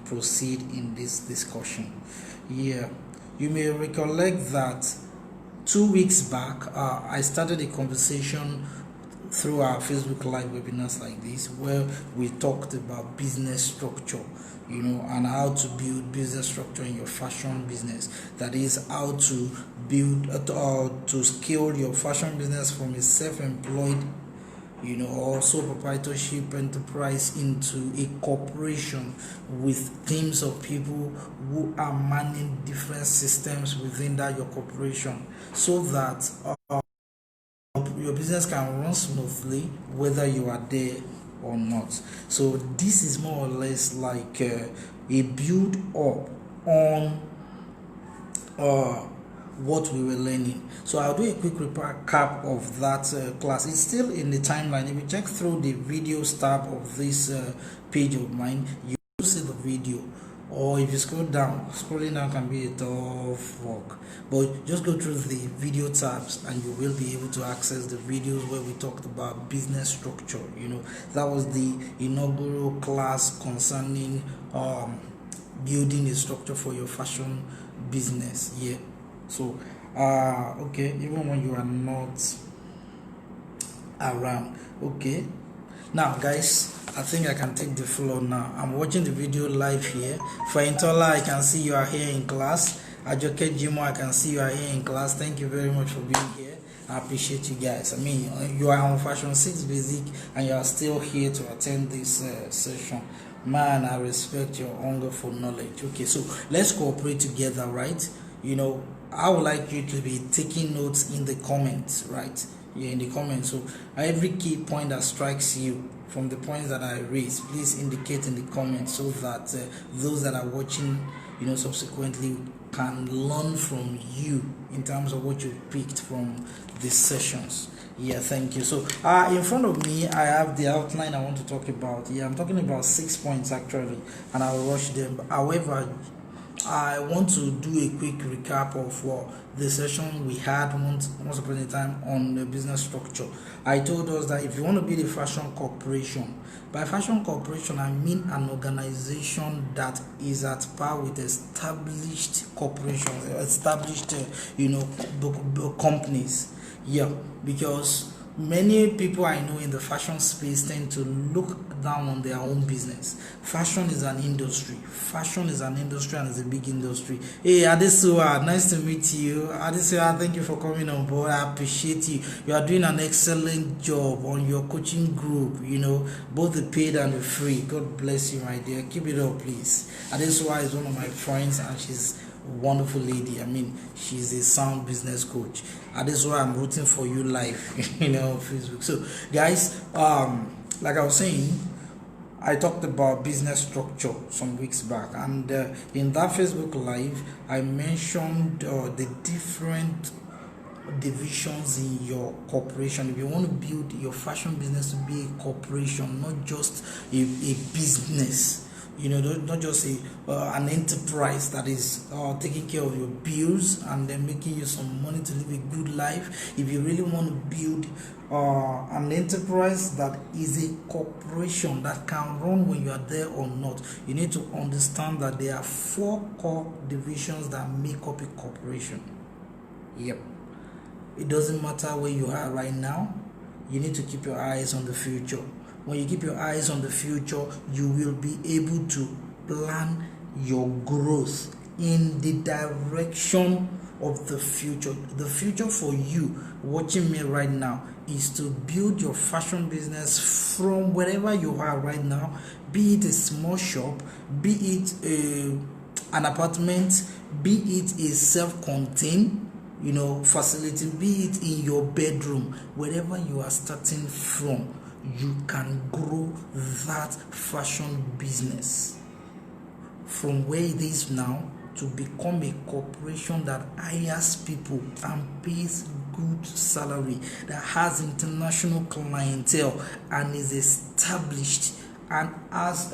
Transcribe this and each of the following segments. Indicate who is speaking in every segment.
Speaker 1: proceed in this discussion. Yeah, you may recollect that 2 weeks back, I started a conversation through our Facebook Live webinars like this, where we talked about business structure, and how to build business structure in your fashion business. That is, how to build to scale your fashion business from a self-employed, or sole proprietorship enterprise into a corporation with teams of people who are managing different systems within that your corporation, so that your business can run smoothly whether you are there or not. So this is more or less like a build up on what we were learning. So I'll do a quick recap of that class. It's still in the timeline. If you check through the videos tab of this page of mine, you will see the video. Or if you scrolling down can be a tough work, but just go through the video tabs and you will be able to access the videos where we talked about business structure. That was the inaugural class concerning building a structure for your fashion business. Yeah. So okay, even when you are not around. Okay, now guys, I think I can take the floor now. I'm watching the video live here. For Intola, I can see you are here in class. Ajoke Jimo, I can see you are here in class. Thank you very much for being here. I appreciate you guys. I mean, you are on Fashion 6 Basic and you are still here to attend this session. Man, I respect your hunger for knowledge. Okay, so let's cooperate together, right? I would like you to be taking notes in the comments, right? Yeah, in the comments. So every key point that strikes you from the points that I raised, please indicate in the comments, so that those that are watching, subsequently can learn from you in terms of what you picked from these sessions. Yeah, thank you. So in front of me, I have the outline I want to talk about. Yeah, I'm talking about 6 points actually, and I'll rush them. However, I want to do a quick recap of the session we had once upon a time on the business structure. I told us that if you want to build a fashion corporation, by fashion corporation I mean an organization that is at par with established corporations, established companies. Yeah, because many people I know in the fashion space tend to look down on their own business. Fashion is an industry. Fashion is an industry and it's a big industry. Hey, Adesua, nice to meet you. Adesua, thank you for coming on board. I appreciate you. You are doing an excellent job on your coaching group, both the paid and the free. God bless you, my dear. Keep it up, please. Adesua is one of my friends and she's wonderful lady. I mean, she's a sound business coach. And that's why I'm rooting for you live, Facebook. So guys, like I was saying, I talked about business structure some weeks back, and in that Facebook live I mentioned the different divisions in your corporation. If you want to build your fashion business to be a corporation, not just a business, not just an enterprise that is taking care of your bills and then making you some money to live a good life. If you really want to build an enterprise that is a corporation that can run when you are there or not, you need to understand that there are 4 core divisions that make up a corporation. Yep. It doesn't matter where you are right now. You need to keep your eyes on the future. When you keep your eyes on the future, you will be able to plan your growth in the direction of the future. The future for you watching me right now is to build your fashion business from wherever you are right now, be it a small shop, be it an apartment, be it a self-contained facility, be it in your bedroom, wherever you are starting from, you can grow that fashion business from where it is now to become a corporation that hires people and pays good salary, that has international clientele and is established and has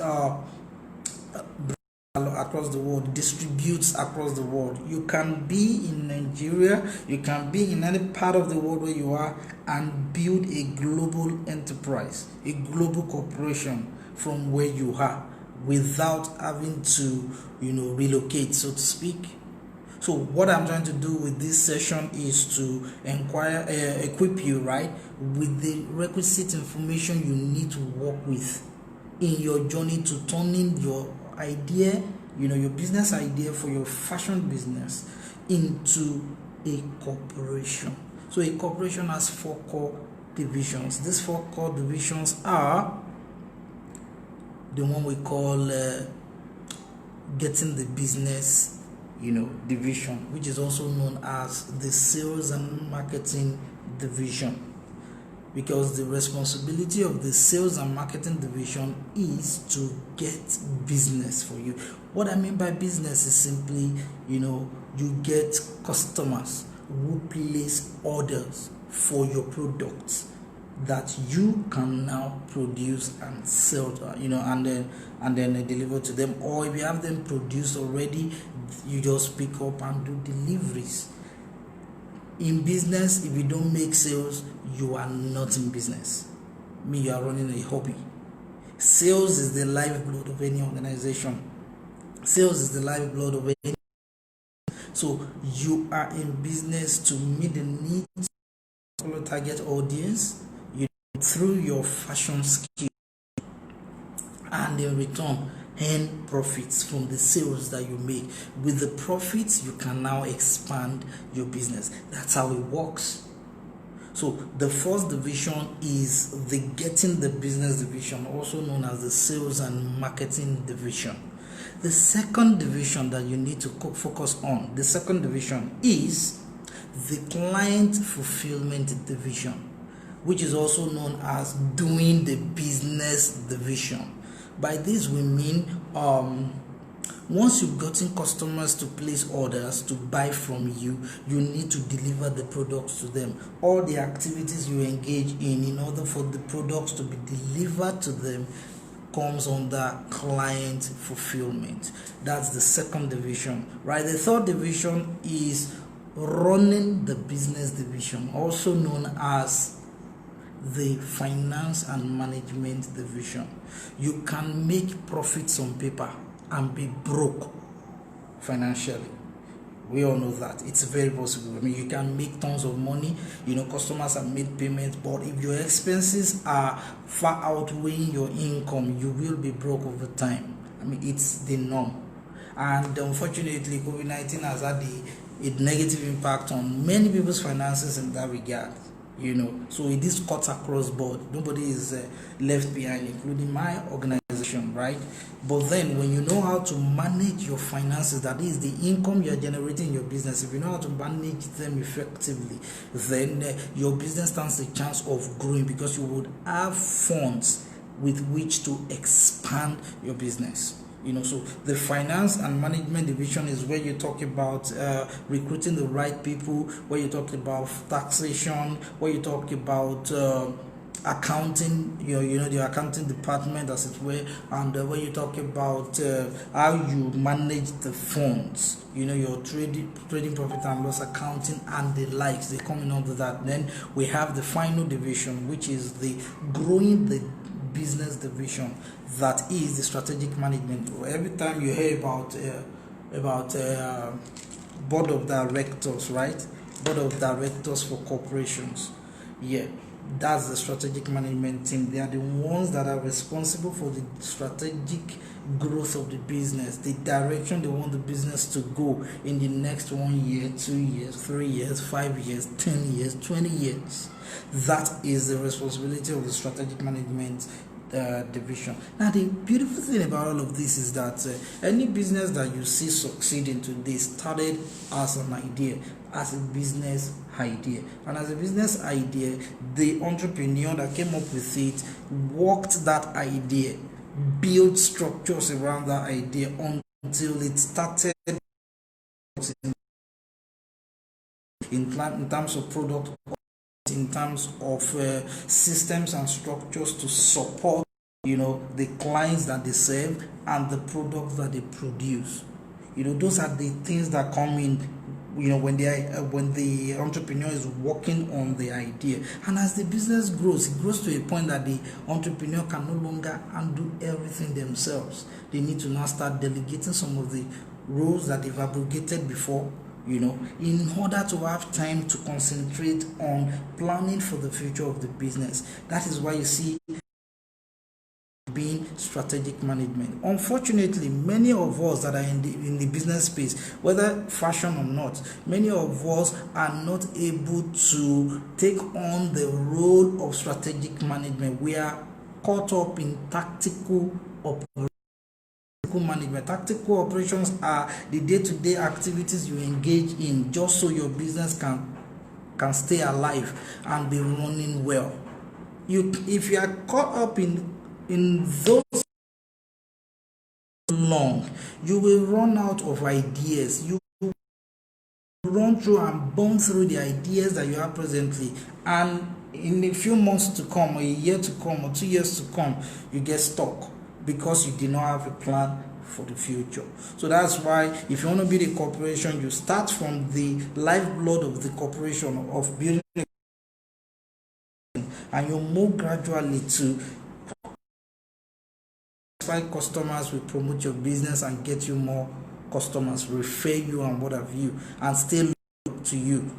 Speaker 1: across the world, distributes across the world. You can be in Nigeria, you can be in any part of the world where you are and build a global enterprise, a global corporation from where you are. without having to, relocate, so to speak. So what I'm trying to do with this session is to equip you, right, with the requisite information you need to work with in your journey to turning your idea, your business idea for your fashion business into a corporation. So a corporation has 4 core divisions. These 4 core divisions are the one we call getting the business division, which is also known as the sales and marketing division, because the responsibility of the sales and marketing division is to get business for you. What I mean by business is simply, you get customers who place orders for your products that you can now produce and sell, and then deliver to them. Or if you have them produced already, you just pick up and do deliveries. In business, if you don't make sales, you are not in business. You are running a hobby. Sales is the lifeblood of any organization. Sales is the lifeblood of any. So you are in business to meet the needs of your target audience, through your fashion skill, and in return earn profits from the sales that you make. With the profits, you can now expand your business. That's how it works. So the first division is the getting the business division, also known as the sales and marketing division. The second division that you need to focus on, the second division, is the client fulfillment division, which is also known as doing the business division. By this we mean once you've gotten customers to place orders to buy from you, you need to deliver the products to them. All the activities you engage in order for the products to be delivered to them comes under client fulfillment. That's the second division, right? The third division is running the business division, also known as the finance and management division. You can make profits on paper and be broke financially. We all know that it's very possible. You can make tons of money, customers have made payments, but if your expenses are far outweighing your income, you will be broke over time. It's the norm. And unfortunately, COVID-19 has had a negative impact on many people's finances in that regard. So it is cut across board. Nobody is left behind, including my organization, right? But then when you know how to manage your finances, that is the income you're generating in your business, if you know how to manage them effectively, then your business stands a chance of growing, because you would have funds with which to expand your business. So the finance and management division is where you talk about recruiting the right people, where you talk about taxation, where you talk about accounting, the accounting department, as it were, and where you talk about how you manage the funds, your trading profit and loss accounting and the likes. They come in under that. Then we have the final division, which is the growing the business division, that is the strategic management. Every time you hear about board of directors, right? Board of directors for corporations, that's the strategic management team. They are the ones that are responsible for the strategic growth of the business, the direction they want the business to go in the next 1 year, 2 years, 3 years, 5 years, 10 years, 20 years. That is the responsibility of the strategic management division. Now, the beautiful thing about all of this is that any business that you see succeeding today started as an idea, as a business idea. And as a business idea, the entrepreneur that came up with it worked that idea, built structures around that idea until it started in terms of product, in terms of systems and structures to support the clients that they serve and the products that they produce. Those are the things that come in when the entrepreneur is working on the idea. And as the business grows, it grows to a point that the entrepreneur can no longer undo everything themselves. They need to now start delegating some of the roles that they've abrogated before, in order to have time to concentrate on planning for the future of the business. That is why you see being strategic management. Unfortunately, many of us that are in the business space, whether fashion or not, many of us are not able to take on the role of strategic management. We are caught up in tactical management. Tactical operations are the day-to-day activities you engage in just so your business can stay alive and be running well. If you are caught up in those long, you will run out of ideas. You will run through and burn through the ideas that you have presently, and in a few months to come, or a year to come, or 2 years to come, you get stuck because you did not have a plan for the future. So that's why if you want to build a corporation, you start from the lifeblood of the corporation, of building, and you move gradually to customers will promote your business and get you more customers, refer you and what have you, and stay loyal to you.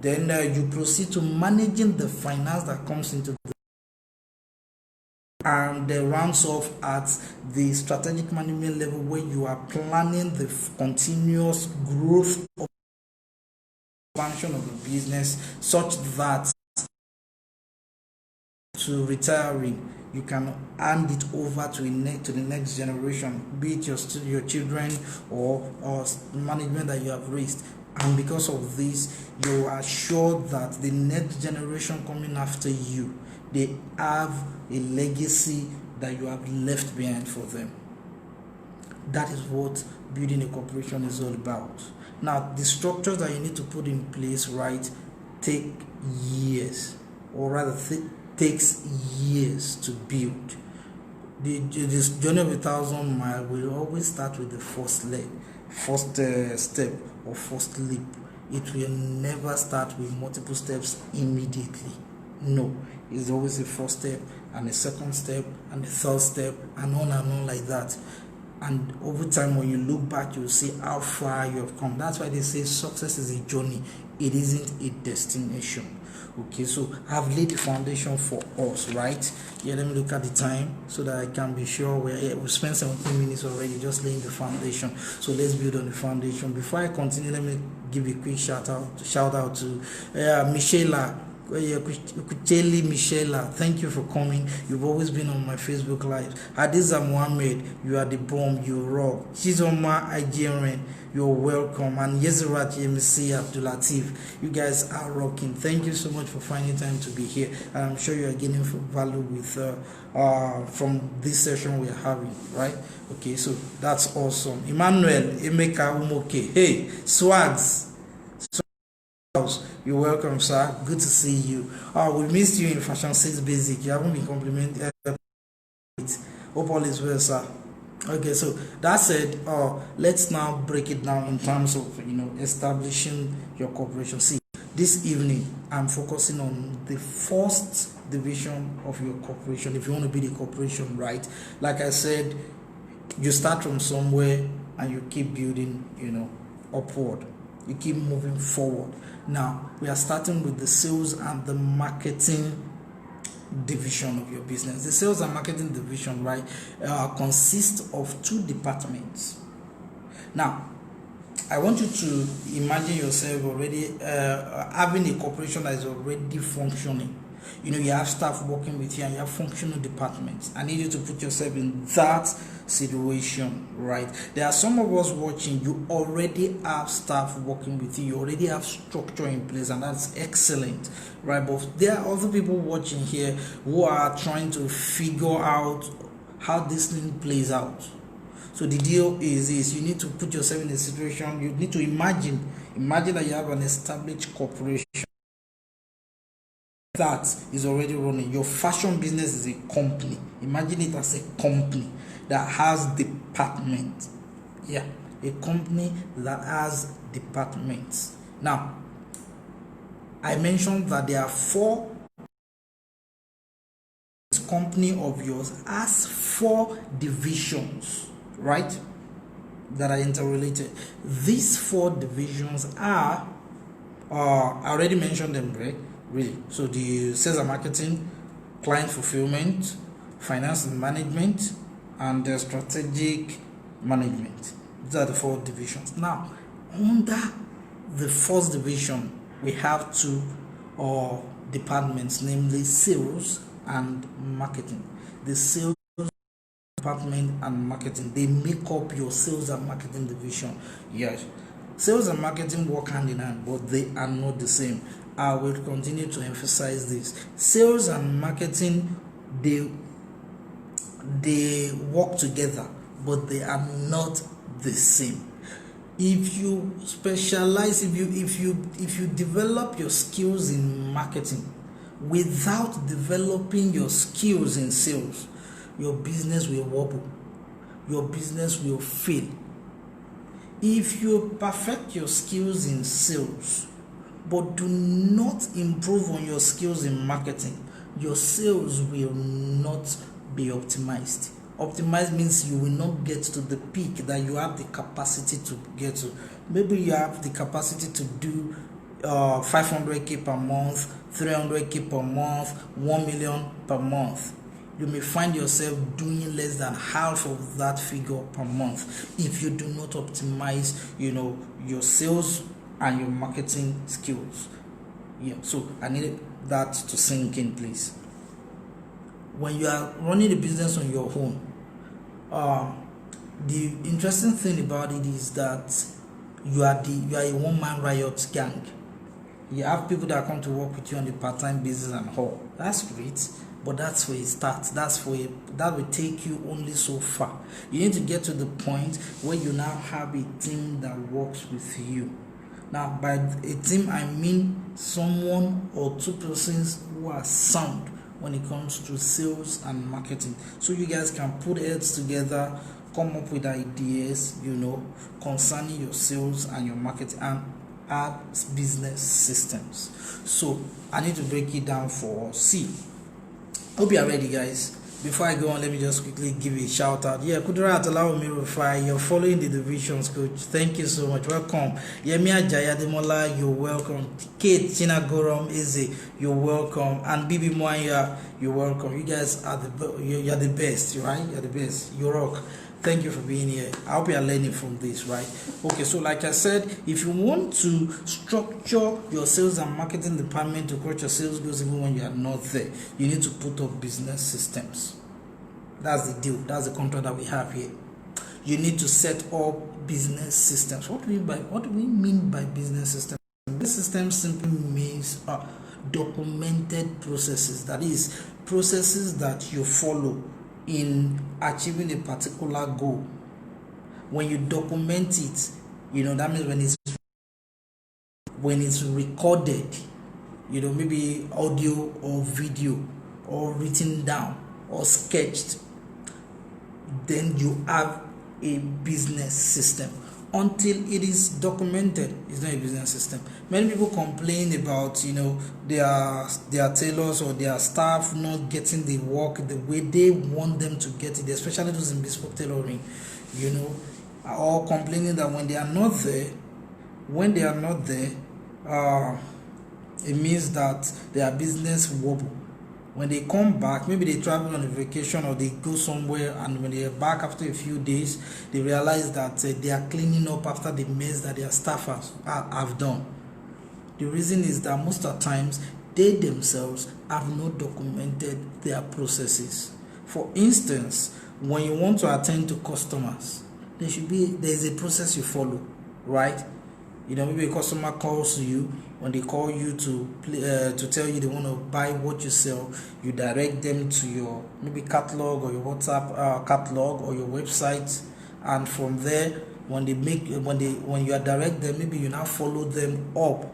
Speaker 1: Then you proceed to managing the finance that comes into the and rounds off at the strategic management level, where you are planning the continuous growth of expansion of the business, such that to retiring you can hand it over to the next generation, be it your children or management that you have raised. And because of this, you are sure that the next generation coming after you, they have a legacy that you have left behind for them. That is what building a corporation is all about. Now, the structures that you need to put in place, right, take years, or rather takes years to build. This journey of 1,000 miles will always start with the first step or first leap. It will never start with multiple steps immediately. No, it's always the first step and the second step and the third step, and on like that. And over time, when you look back, you'll see how far you have come. That's why they say success is a journey, it isn't a destination. Okay, so I've laid the foundation for us, right? Yeah, let me look at the time so that I can be sure we spent 17 minutes already just laying the foundation. So let's build on the foundation. Before I continue, let me give a quick shout out to Michela. Michela, thank you for coming. You've always been on my Facebook Live. Hadiza Mohammed, you are the bomb, you rock. Chizoma Igerian, you're welcome. And Yezirat Yemisi Abdulatif, you guys are rocking. Thank you so much for finding time to be here. And I'm sure you are getting value with from this session we are having, right? Okay, so that's awesome. Emmanuel Emeka Umoke, hey, Swags. You're welcome, sir. Good to see you. We missed you in Fashion 6 Basic. You haven't been complimented. Hope all is well, sir. Okay, so that said, let's now break it down in terms of establishing your corporation. See, this evening I'm focusing on the first division of your corporation. If you want to be the corporation, right? Like I said, you start from somewhere and you keep building, upward. You keep moving forward. Now, we are starting with the sales and the marketing division of your business. The sales and marketing division, right, consists of 2 departments. Now, I want you to imagine yourself already having a corporation that is already functioning. You have staff working with you and you have functional departments. I need you to put yourself in that situation, right? There are some of us watching, you already have staff working with you, you already have structure in place, and that's excellent, right? But there are other people watching here who are trying to figure out how this thing plays out. So the deal is this: you need to put yourself in a situation, you need to imagine that you have an established corporation that is already running. Your fashion business is a company. Imagine it as a company that has departments. Yeah, a company that has departments. Now, I mentioned that there are 4 company of yours has 4 divisions, right, that are interrelated. These 4 divisions are I already mentioned them, right? Really. So the sales and marketing, client fulfillment, finance and management, and the strategic management. These are the 4 divisions. Now, under the first division, we have 2 departments, namely sales and marketing. The sales department and marketing, they make up your sales and marketing division. Yes, sales and marketing work hand in hand, but they are not the same. I will continue to emphasize this. Sales and marketing, they work together, but they are not the same. If you specialize, if you develop your skills in marketing without developing your skills in sales, your business will wobble, your business will fail. If you perfect your skills in sales but do not improve on your skills in marketing, your sales will not be optimized. Optimized means you will not get to the peak that you have the capacity to get to. Maybe you have the capacity to do 500k per month, 300k per month, 1 million per month. You may find yourself doing less than half of that figure per month if you do not optimize, your sales and your marketing skills. Yeah, so I need that to sink in, please. When you are running a business on your own, the interesting thing about it is that you are a one-man riot gang. You have people that come to work with you on a part-time basis and all. That's great, but that's where it starts. That will take you only so far. You need to get to the point where you now have a team that works with you. Now, by a team, I mean someone or 2 persons who are sound when it comes to sales and marketing. So you guys can put heads together, come up with ideas, concerning your sales and your marketing, and add business systems. So I need to break it down for C. Hope you are ready, guys. Before I go on, let me just quickly give a shout out. Yeah, Kudrat allow me Rufai, you're following the divisions, coach. Thank you so much. Welcome. Yemia Jayademola, you're welcome. Kate China Gorom Eze, you're welcome. And Bibi Mwanya, you're welcome. You guys are you're the best, right? You're the best. You rock. Thank you for being here. I hope you are learning from this, right? Okay, so like I said, if you want to structure your sales and marketing department to create your sales goals even when you are not there, you need to put up business systems. That's the deal. That's the contract that we have here. You need to set up business systems. What do we mean by business systems? Business systems simply means documented processes. That is, processes that you follow in achieving a particular goal. When you document it, that means when it's recorded, maybe audio or video or written down or sketched, then you have a business system. Until it is documented, it's not a business system. Many people complain about, their tailors or their staff not getting the work the way they want them to get it, especially those in bespoke tailoring, or complaining that when they are not there, it means that their business wobble. When they come back, maybe they travel on a vacation or they go somewhere, and when they are back after a few days, they realize that they are cleaning up after the mess that their staff have done. The reason is that most of the times, they themselves have not documented their processes. For instance, when you want to attend to customers, there is a process you follow, right? Maybe a customer calls you. When they call you to tell you they want to buy what you sell, you direct them to your maybe catalog or your WhatsApp catalog or your website, and from there, when you are direct them, maybe you now follow them up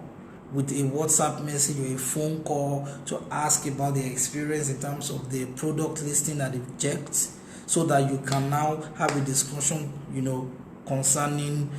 Speaker 1: with a WhatsApp message or a phone call to ask about their experience in terms of the product listing that they've checked, so that you can now have a discussion, concerning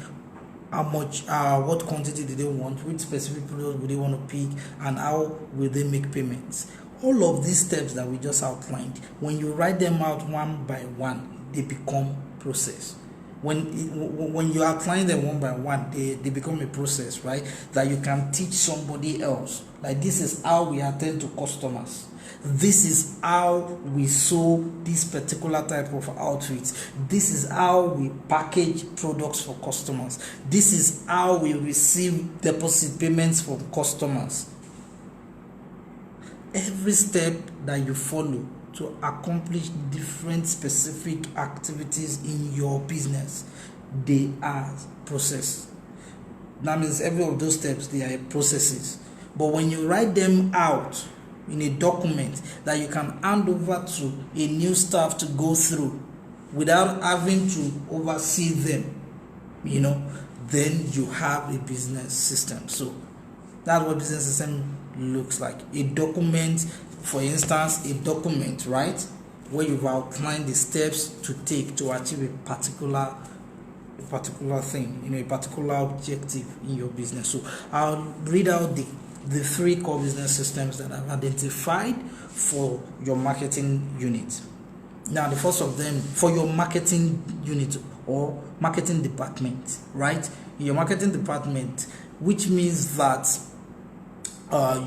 Speaker 1: how much, what quantity do they want, which specific product would they want to pick, and how will they make payments. All of these steps that we just outlined, when you write them out one by one, they become process. When you outline them one by one, they become a process, right? That you can teach somebody else. Like, this is how we attend to customers. This is how we sew this particular type of outfits. This is how we package products for customers. This is how we receive deposit payments from customers. Every step that you follow to accomplish different specific activities in your business, they are process. That means every of those steps, they are processes. But when you write them out in a document that you can hand over to a new staff to go through without having to oversee them, then you have a business system. So that's what business system looks like. A document, for instance, a document, right, where you've outlined the steps to take to achieve a particular thing, a particular objective in your business. So I'll read out the three core business systems that I've identified for your marketing unit. Now, the first of them for your marketing unit or marketing department, right? Your marketing department, which means that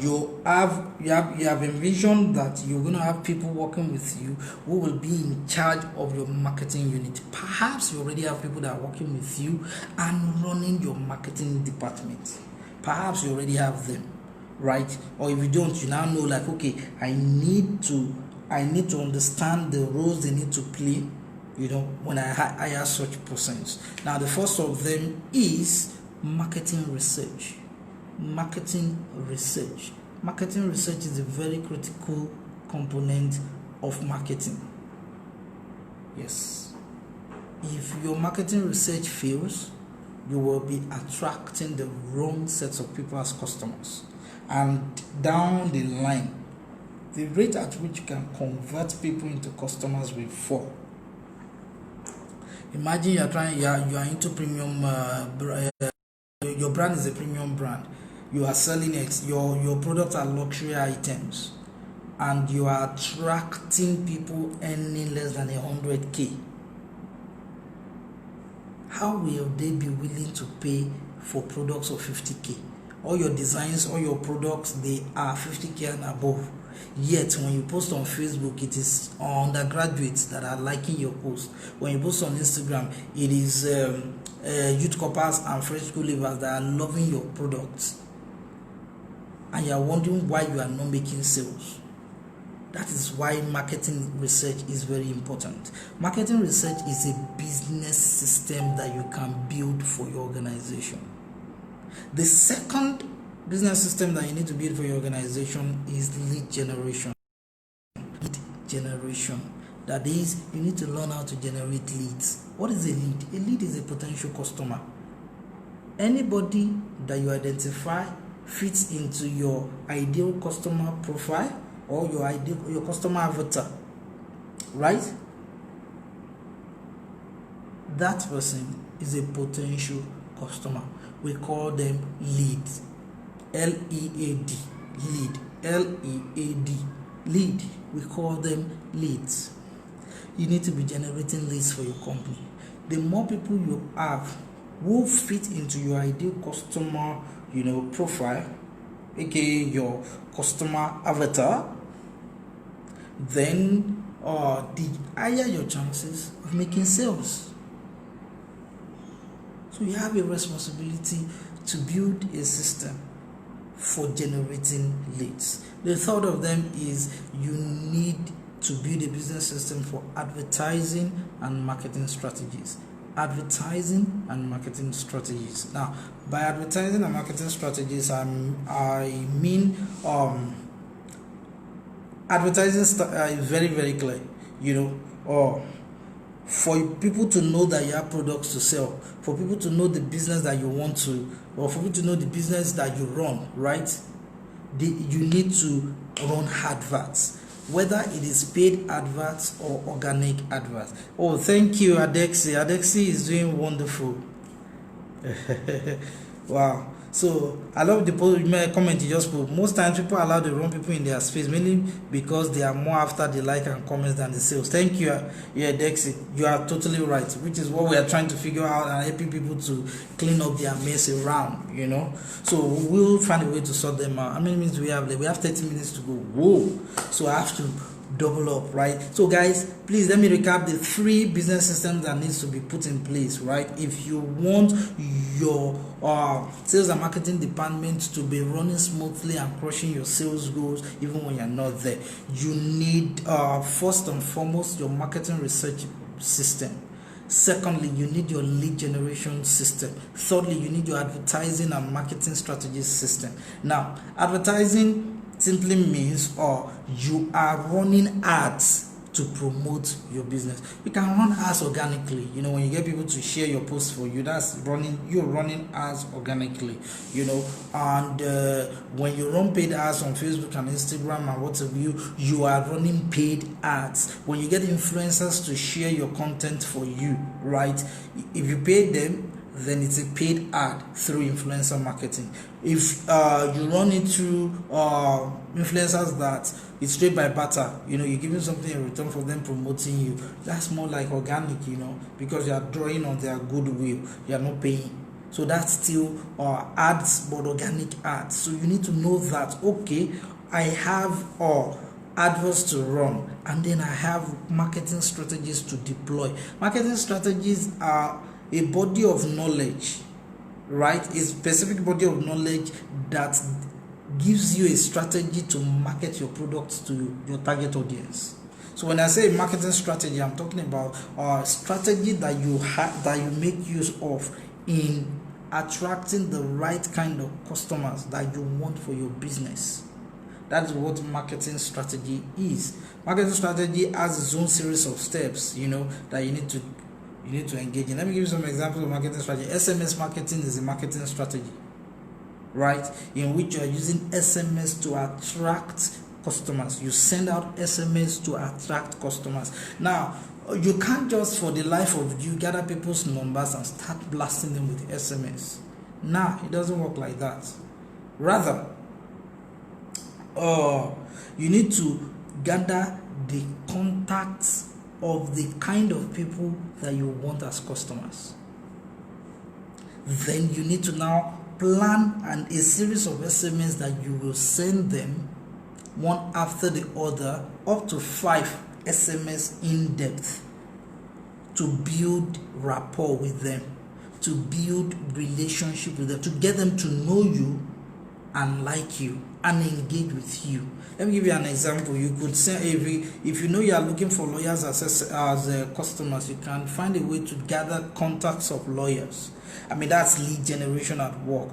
Speaker 1: you have envisioned that you're going to have people working with you who will be in charge of your marketing unit. Perhaps you already have people that are working with you and running your marketing department. Perhaps you already have them, right? Or if you don't, you now know, like, okay, I need to understand the roles they need to play, when I hire such persons. Now, the first of them is marketing research. Marketing research is a very critical component of marketing. Yes. If your marketing research fails, you will be attracting the wrong sets of people as customers. And down the line, the rate at which you can convert people into customers will fall. Imagine you are into premium, your brand is a premium brand. You are selling it, your products are luxury items, and you are attracting people earning less than 100K. How will they be willing to pay for products of 50K? All your designs, all your products, they are 50K and above. Yet when you post on Facebook, it is undergraduates that are liking your post. When you post on Instagram, it is youth corpers and fresh school leavers that are loving your products. And you are wondering why you are not making sales. That is why marketing research is very important. Marketing research is a business system that you can build for your organization. The second business system that you need to build for your organization is lead generation. Lead generation. That is, you need to learn how to generate leads. What is a lead? A lead is a potential customer. Anybody that you identify fits into your ideal customer profile or your customer avatar, right? That person is a potential customer. We call them leads. L-E-A-D. Lead. L-E-A-D. Lead. We call them leads. You need to be generating leads for your company. The more people you have who fit into your ideal customer, profile, aka your customer avatar, then the higher your chances of making sales. So you have a responsibility to build a system for generating leads. The third of them is you need to build a business system for advertising and marketing strategies. Advertising and marketing strategies. Now, by advertising and marketing strategies, I mean advertising is very, very clear. For people to know that you have products to sell, for people to know the business that you want to, or for people to know the business that you run, right? You need to run adverts, whether it is paid adverts or organic adverts. Oh, thank you, Adexi. Adexi is doing wonderful. Wow. So I love the comment you just put. Most times people allow the wrong people in their space, mainly because they are more after the like and comments than the sales. Thank you, yeah, Dexy. You are totally right, which is what we are trying to figure out and helping people to clean up their mess around, you know. So we'll find a way to sort them out. How many minutes we have? We have 30 minutes to go. Whoa. So I have to double up, right? So guys, please let me recap the 3 business systems that needs to be put in place, right? If you want your sales and marketing department to be running smoothly and crushing your sales goals even when you're not there, you need first and foremost your marketing research system. Secondly, you need your lead generation system. Thirdly, you need your advertising and marketing strategy system. Now, advertising simply means you are running ads to promote your business. You can run ads organically. You know, when you get people to share your posts for you, you're running ads organically, you know. And when you run paid ads on Facebook and Instagram and whatever, you are running paid ads. When you get influencers to share your content for you, right? If you pay them, then it's a paid ad through influencer marketing. If you run into influencers that it's straight by barter, you know, you're giving something in return for them promoting you, that's more like organic, you know, because you are drawing on their goodwill, you are not paying. So that's still ads, but organic ads. So you need to know that, okay, I have adverts to run, and then I have marketing strategies to deploy. Marketing strategies are a body of knowledge, right? A specific body of knowledge that gives you a strategy to market your products to your target audience. So when I say marketing strategy, I'm talking about a strategy that you make use of in attracting the right kind of customers that you want for your business. That's what marketing strategy is. Marketing strategy has its own series of steps, you know, that you need to engage in. Let me give you some examples of marketing strategy. SMS marketing is a marketing strategy, right? In which you are using SMS to attract customers. You send out SMS to attract customers. Now, you can't just for the life of you gather people's numbers and start blasting them with SMS. Nah, it doesn't work like that. Rather, you need to gather the contacts of the kind of people that you want as customers. Then you need to now plan a series of SMS that you will send them one after the other, up to 5 SMS in depth, to build rapport with them, to build relationship with them, to get them to know you and like you and engage with you. Let me give you an example. You could say if you know you are looking for lawyers as customers, you can find a way to gather contacts of lawyers. I mean, that's lead generation at work.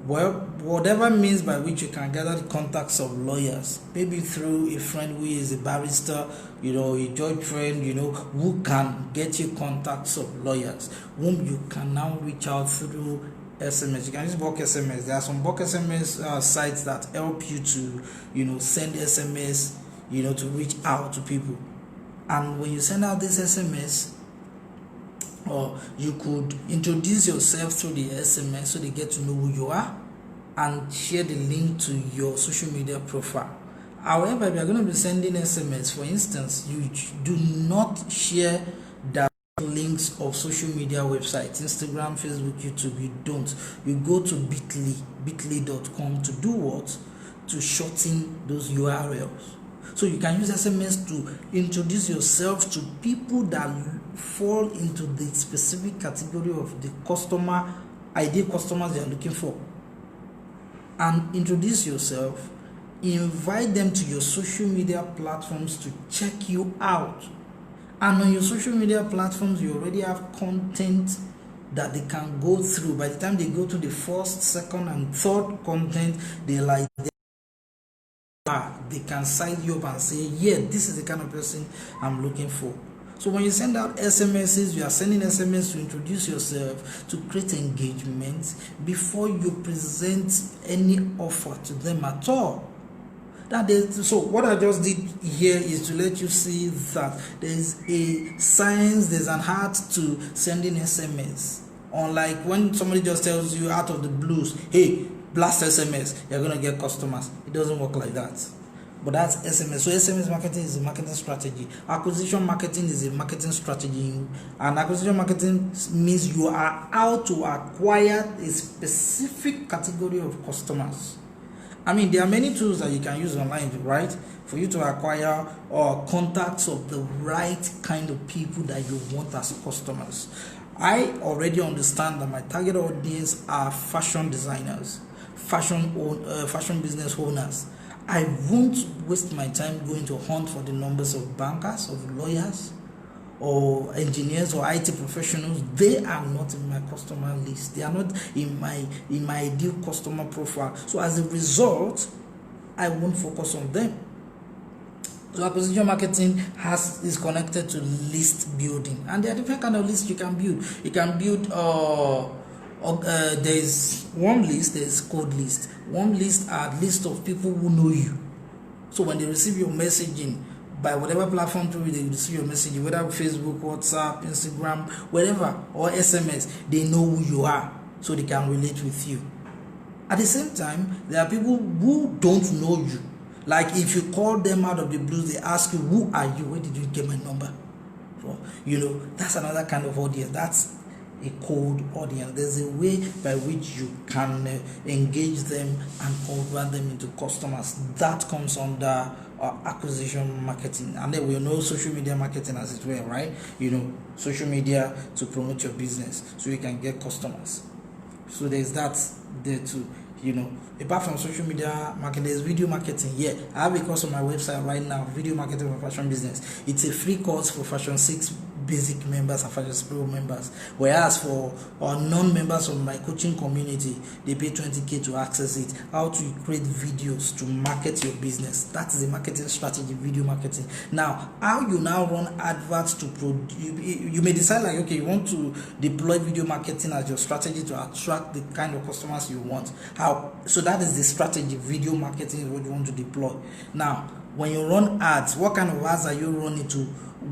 Speaker 1: Well, whatever means by which you can gather the contacts of lawyers, maybe through a friend who is a barrister, you know, a judge friend, you know, who can get you contacts of lawyers, whom you can now reach out through SMS. You can use bulk SMS. There are some bulk SMS sites that help you to, you know, send SMS, you know, to reach out to people. And when you send out this SMS, or you could introduce yourself through the SMS so they get to know who you are, and share the link to your social media profile. However, if you're going to be sending SMS, for instance, you do not share the links of social media websites, Instagram, Facebook, YouTube. You don't. You go to bit.ly.com to do what? To shorten those URLs. So you can use SMS to introduce yourself to people that fall into the specific category of the ideal customers you're looking for. And introduce yourself, invite them to your social media platforms to check you out. And on your social media platforms, you already have content that they can go through. By the time they go to the first, second, and third content, they can sign you up and say, yeah, this is the kind of person I'm looking for. So when you send out SMSs, you are sending SMS to introduce yourself, to create engagement before you present any offer to them at all. So what I just did here is to let you see that there's a science, there's an art to sending SMS. Unlike when somebody just tells you out of the blues, hey, blast SMS, you're going to get customers. It doesn't work like that. But that's SMS. So SMS marketing is a marketing strategy. Acquisition marketing is a marketing strategy. And acquisition marketing means you are out to acquire a specific category of customers. I mean, there are many tools that you can use online, right? For you to acquire contacts of the right kind of people that you want as customers. I already understand that my target audience are fashion designers, fashion business owners. I won't waste my time going to hunt for the numbers of bankers, of lawyers, or engineers or IT professionals. They are not in my customer list. They are not in my ideal customer profile. So as a result, I won't focus on them. So acquisition marketing is connected to list building, and there are different kind of lists you can build. You can build there is warm list, there is cold list. Warm list are list of people who know you. So when they receive your messaging by whatever platform through they receive your messaging, whether Facebook, WhatsApp, Instagram, whatever, or SMS, they know who you are, so they can relate with you. At the same time, there are people who don't know you. Like if you call them out of the blues, they ask you, who are you? Where did you get my number from? That's another kind of audience. That's a cold audience. There's a way by which you can engage them and convert them into customers. That comes under acquisition marketing. And then we know social media marketing as it were, right? Social media to promote your business so you can get customers. So there's that there too. Apart from social media marketing, there's video marketing. Yeah, I have a course on my website right now, video marketing for fashion business. It's a free course for Fashion 6 basic members and Fashion Pro members. Whereas for non-members of my coaching community, they pay 20K to access it. How to create videos to market your business. That is a marketing strategy, video marketing. Now, how you now run adverts to produce, you may decide like, okay, you want to deploy video marketing as your strategy to attract the kind of customers you want. So that is the strategy. Video marketing is what you want to deploy. Now, when you run ads, what kind of ads are you running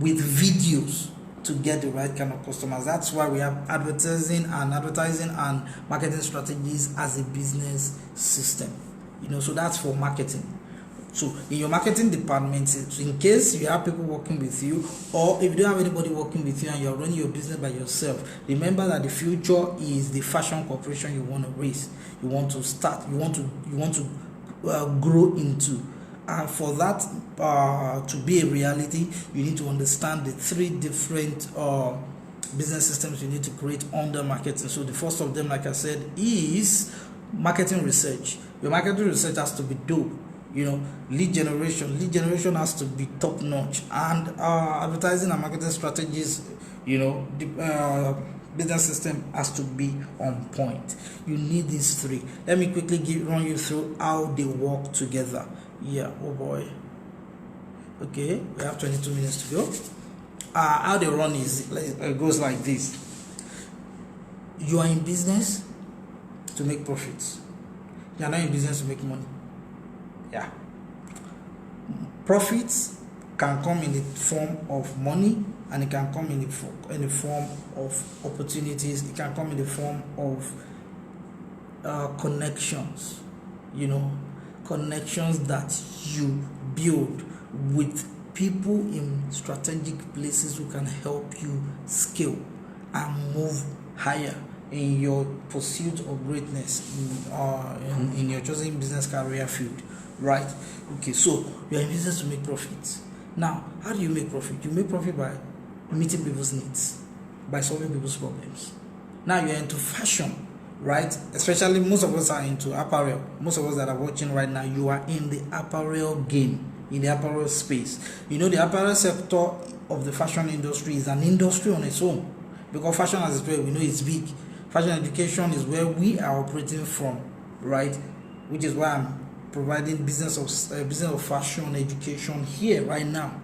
Speaker 1: with videos to get the right kind of customers? That's why we have advertising and marketing strategies as a business system. So that's for marketing. So in your marketing department, in case you have people working with you, or if you don't have anybody working with you and you're running your business by yourself, remember that the future is the fashion corporation you want to raise, you want to start, you want to grow into. And for that to be a reality, you need to understand the 3 different business systems you need to create under marketing. So the first of them, like I said, is marketing research. Your marketing research has to be dope. Lead generation has to be top notch, and advertising and marketing strategies, the business system has to be on point. You need these 3. Let me quickly run you through how they work together. Yeah, oh boy. Okay, we have 22 minutes to go. How they run goes like this. You are in business to make profits. You are not in business to make money. Yeah. Profits can come in the form of money, and it can come in the form of opportunities. It can come in the form of connections. Connections that you build with people in strategic places who can help you scale and move higher in your pursuit of greatness in your chosen business career field, right? Okay, so you're in business to make profits. Now, how do you make profit? You make profit by meeting people's needs, by solving people's problems. Now you're into fashion, right? Especially most of us are into apparel. Most of us that are watching right now, you are in the apparel game, in the apparel space. The apparel sector of the fashion industry is an industry on its own, because fashion, as well, we know it's big. Fashion education is where we are operating from, right? Which is why I'm providing business of fashion education here right now.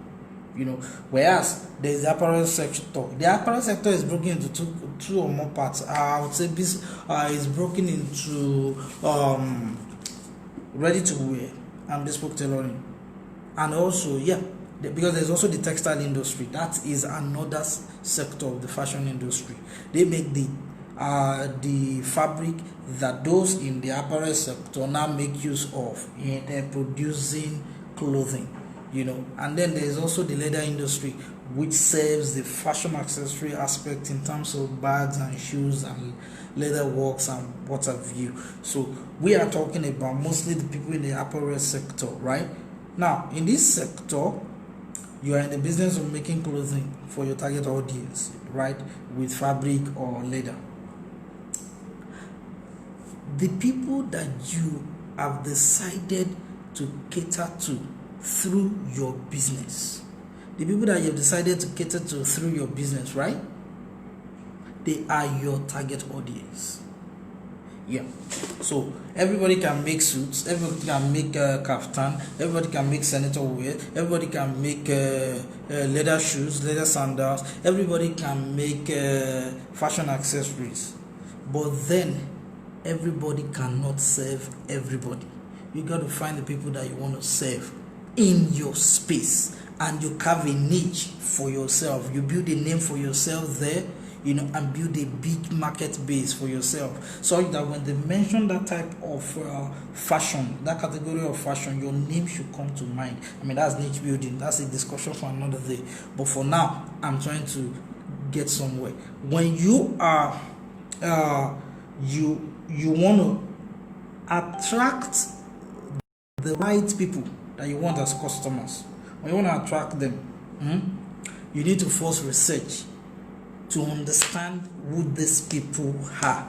Speaker 1: Whereas there's the apparel sector. The apparel sector is broken into two or more parts. I would say this is broken into ready to wear and bespoke tailoring, and also because there's also the textile industry. That is another sector of the fashion industry. They make the the fabric that those in the apparel sector now make use of in producing clothing, and then there is also the leather industry, which serves the fashion accessory aspect in terms of bags and shoes and leather works and what have you. So we are talking about mostly the people in the apparel sector, right? Now, in this sector, you are in the business of making clothing for your target audience, right, with fabric or leather. The people that you have decided to cater to through your business, the people that you have decided to cater to through your business, right, they are your target audience. Yeah. So everybody can make suits, everybody can make kaftan, everybody can make senator wear, everybody can make leather shoes, leather sandals, everybody can make fashion accessories. But then everybody cannot serve everybody. You got to find the people that you want to serve in your space, and you carve a niche for yourself. You build a name for yourself there, and build a big market base for yourself, so that when they mention that type of fashion, that category of fashion, your name should come to mind. I mean, that's niche building. That's a discussion for another day. But for now, I'm trying to get somewhere. When you are, you want to attract the right people that you want as customers. When you want to attract them, you need to first research to understand who these people are,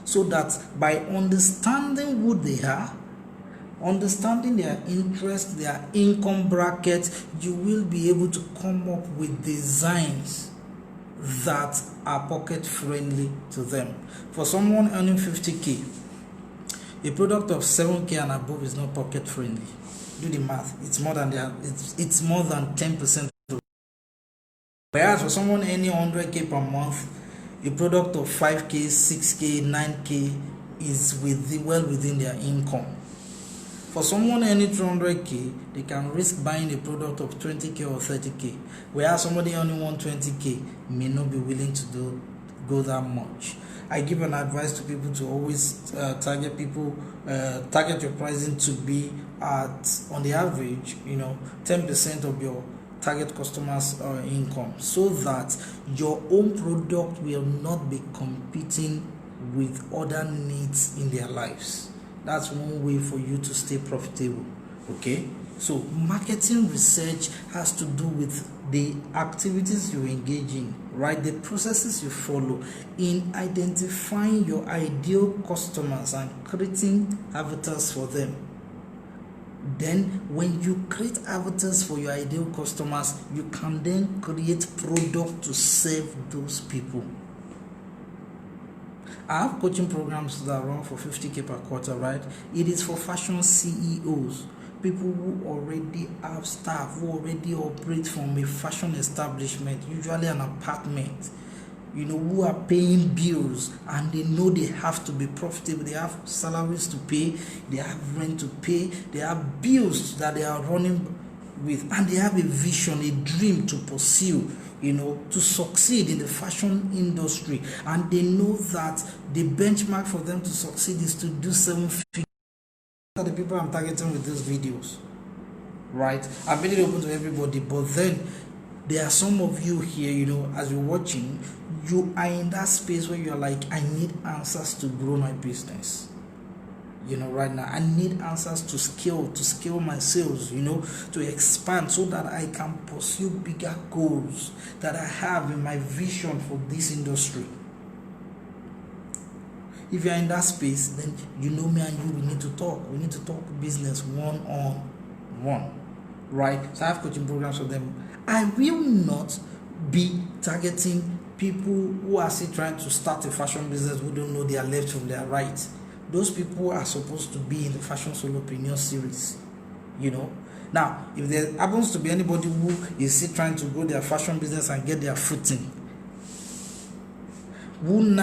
Speaker 1: so that by understanding who they are, understanding their interest, their income bracket, you will be able to come up with designs that are pocket friendly to them. For someone earning 50k, a product of 7k and above is not pocket friendly. Do the math. It's more than 10%. Whereas for someone earning 100k per month, a product of 5k, 6k, 9k is well within their income. For someone earning 200k, they can risk buying a product of 20k or 30k, whereas somebody earning 120k may not be willing to go that much. I give an advice to people to always target your pricing to be at, on the average, 10% of your target customers' income, so that your own product will not be competing with other needs in their lives. That's one way for you to stay profitable. Okay, so marketing research has to do with the activities you engage in, right? The processes you follow in identifying your ideal customers and creating avatars for them. Then when you create avatars for your ideal customers, you can then create product to serve those people. I have coaching programs that run for 50k per quarter, right? It is for fashion CEOs, people who already have staff, who already operate from a fashion establishment, usually an apartment, who are paying bills, and they know they have to be profitable. They have salaries to pay, they have rent to pay, they have bills that they are running with, and they have a vision, a dream to pursue, to succeed in the fashion industry. And they know that the benchmark for them to succeed is to do 7 figures. These are the people I'm targeting with these videos, right? I've made it open to everybody, but then there are some of you here, as you're watching, you are in that space where you're like, I need answers to grow my business. Right now, I need answers to scale my sales, to expand, so that I can pursue bigger goals that I have in my vision for this industry. If you're in that space, then me and you, we need to talk. We need to talk business one-on-one, right? So I have coaching programs for them. I will not be targeting people who are still trying to start a fashion business, who don't know their left from their right. Those people are supposed to be in the Fashion Solopreneur series, Now, if there happens to be anybody who is still trying to grow their fashion business and get their footing, who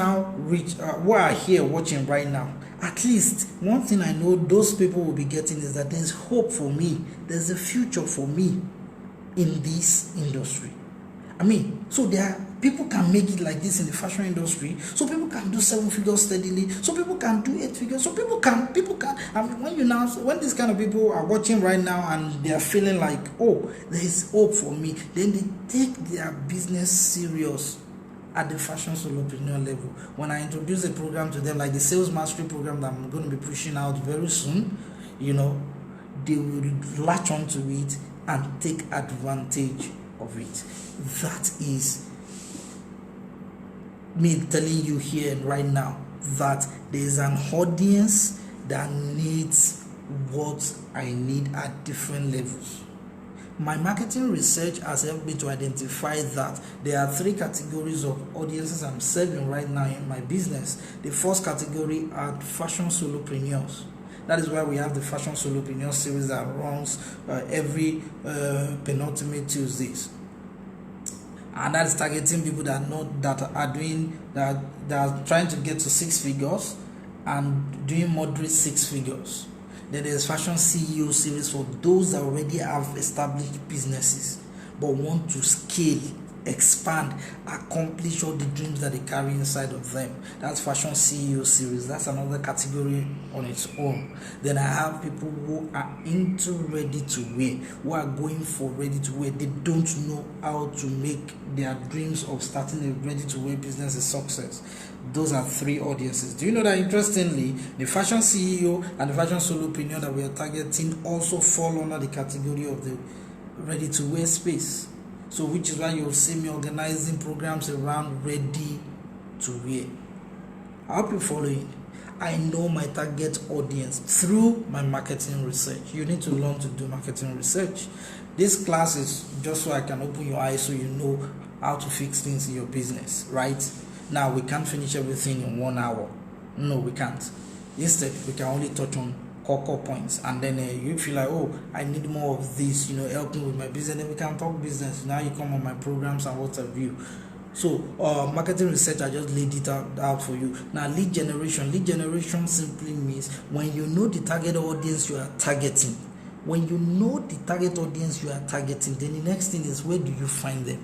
Speaker 1: are here watching right now, at least one thing I know those people will be getting is that there's hope for me. There's a future for me in this industry. So there are people can make it like this in the fashion industry. So people can do 7 figures steadily. So people can do 8 figures. So people can. I mean, when these kind of people are watching right now and they are feeling like, oh, there is hope for me, then they take their business serious at the fashion solopreneur level. When I introduce a program to them, like the sales mastery program that I'm going to be pushing out very soon, they will latch onto it and take advantage of it. That is me telling you here right now that there is an audience that needs what I need at different levels. My marketing research has helped me to identify that there are 3 categories of audiences I'm serving right now in my business. The first category are fashion solopreneurs. That is why we have the Fashion Solopreneur series that runs every penultimate Tuesdays. And that's targeting people that are trying to get to 6 figures and doing moderate 6 figures. Then there's Fashion CEO series for those that already have established businesses but want to scale, expand, accomplish all the dreams that they carry inside of them. That's Fashion CEO series. That's another category on its own. Then I have people who are into ready to wear, who are going for ready to wear. They don't know how to make their dreams of starting a ready to wear business a success. Those are 3 audiences. Do you know that interestingly, the fashion CEO and the fashion solopreneur that we are targeting also fall under the category of the ready to wear space? So which is why you'll see me organizing programs around ready to wear. I hope you're following. I know my target audience through my marketing research. You need to learn to do marketing research. This class is just so I can open your eyes so you know how to fix things in your business, right? Now, we can't finish everything in 1 hour. No, we can't. Instead, we can only touch on core points, and then you feel like, oh, I need more of this, help me with my business. Then we can talk business. Now you come on my programs and what have you. So marketing research, I just laid it out for you. Now, lead generation simply means when you know the target audience you are targeting. When you know the target audience you are targeting, then the next thing is, where do you find them?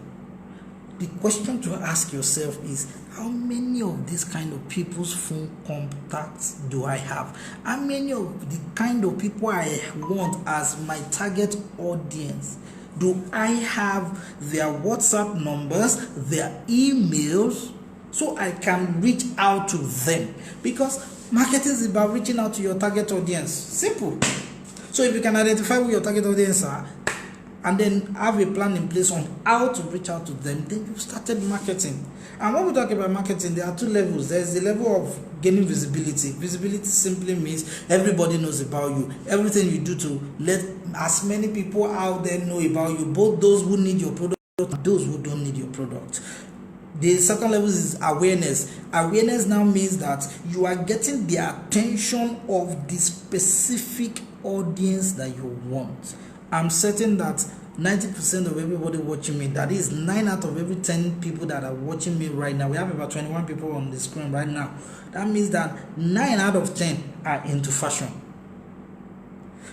Speaker 1: The question to ask yourself is, how many of these kind of people's phone contacts do I have? How many of the kind of people I want as my target audience do I have their WhatsApp numbers, their emails, so I can reach out to them? Because marketing is about reaching out to your target audience. Simple. So if you can identify who your target audience are, and then have a plan in place on how to reach out to them, then you've started marketing. And when we talk about marketing, there are 2 levels. There's the level of gaining visibility. Visibility simply means everybody knows about you. Everything you do to let as many people out there know about you, both those who need your product and those who don't need your product. The second level is awareness. Awareness now means that you are getting the attention of the specific audience that you want. I'm certain that 90% of everybody watching me, that is 9 out of every 10 people that are watching me right now, we have about 21 people on the screen right now. That means that 9 out of 10 are into fashion,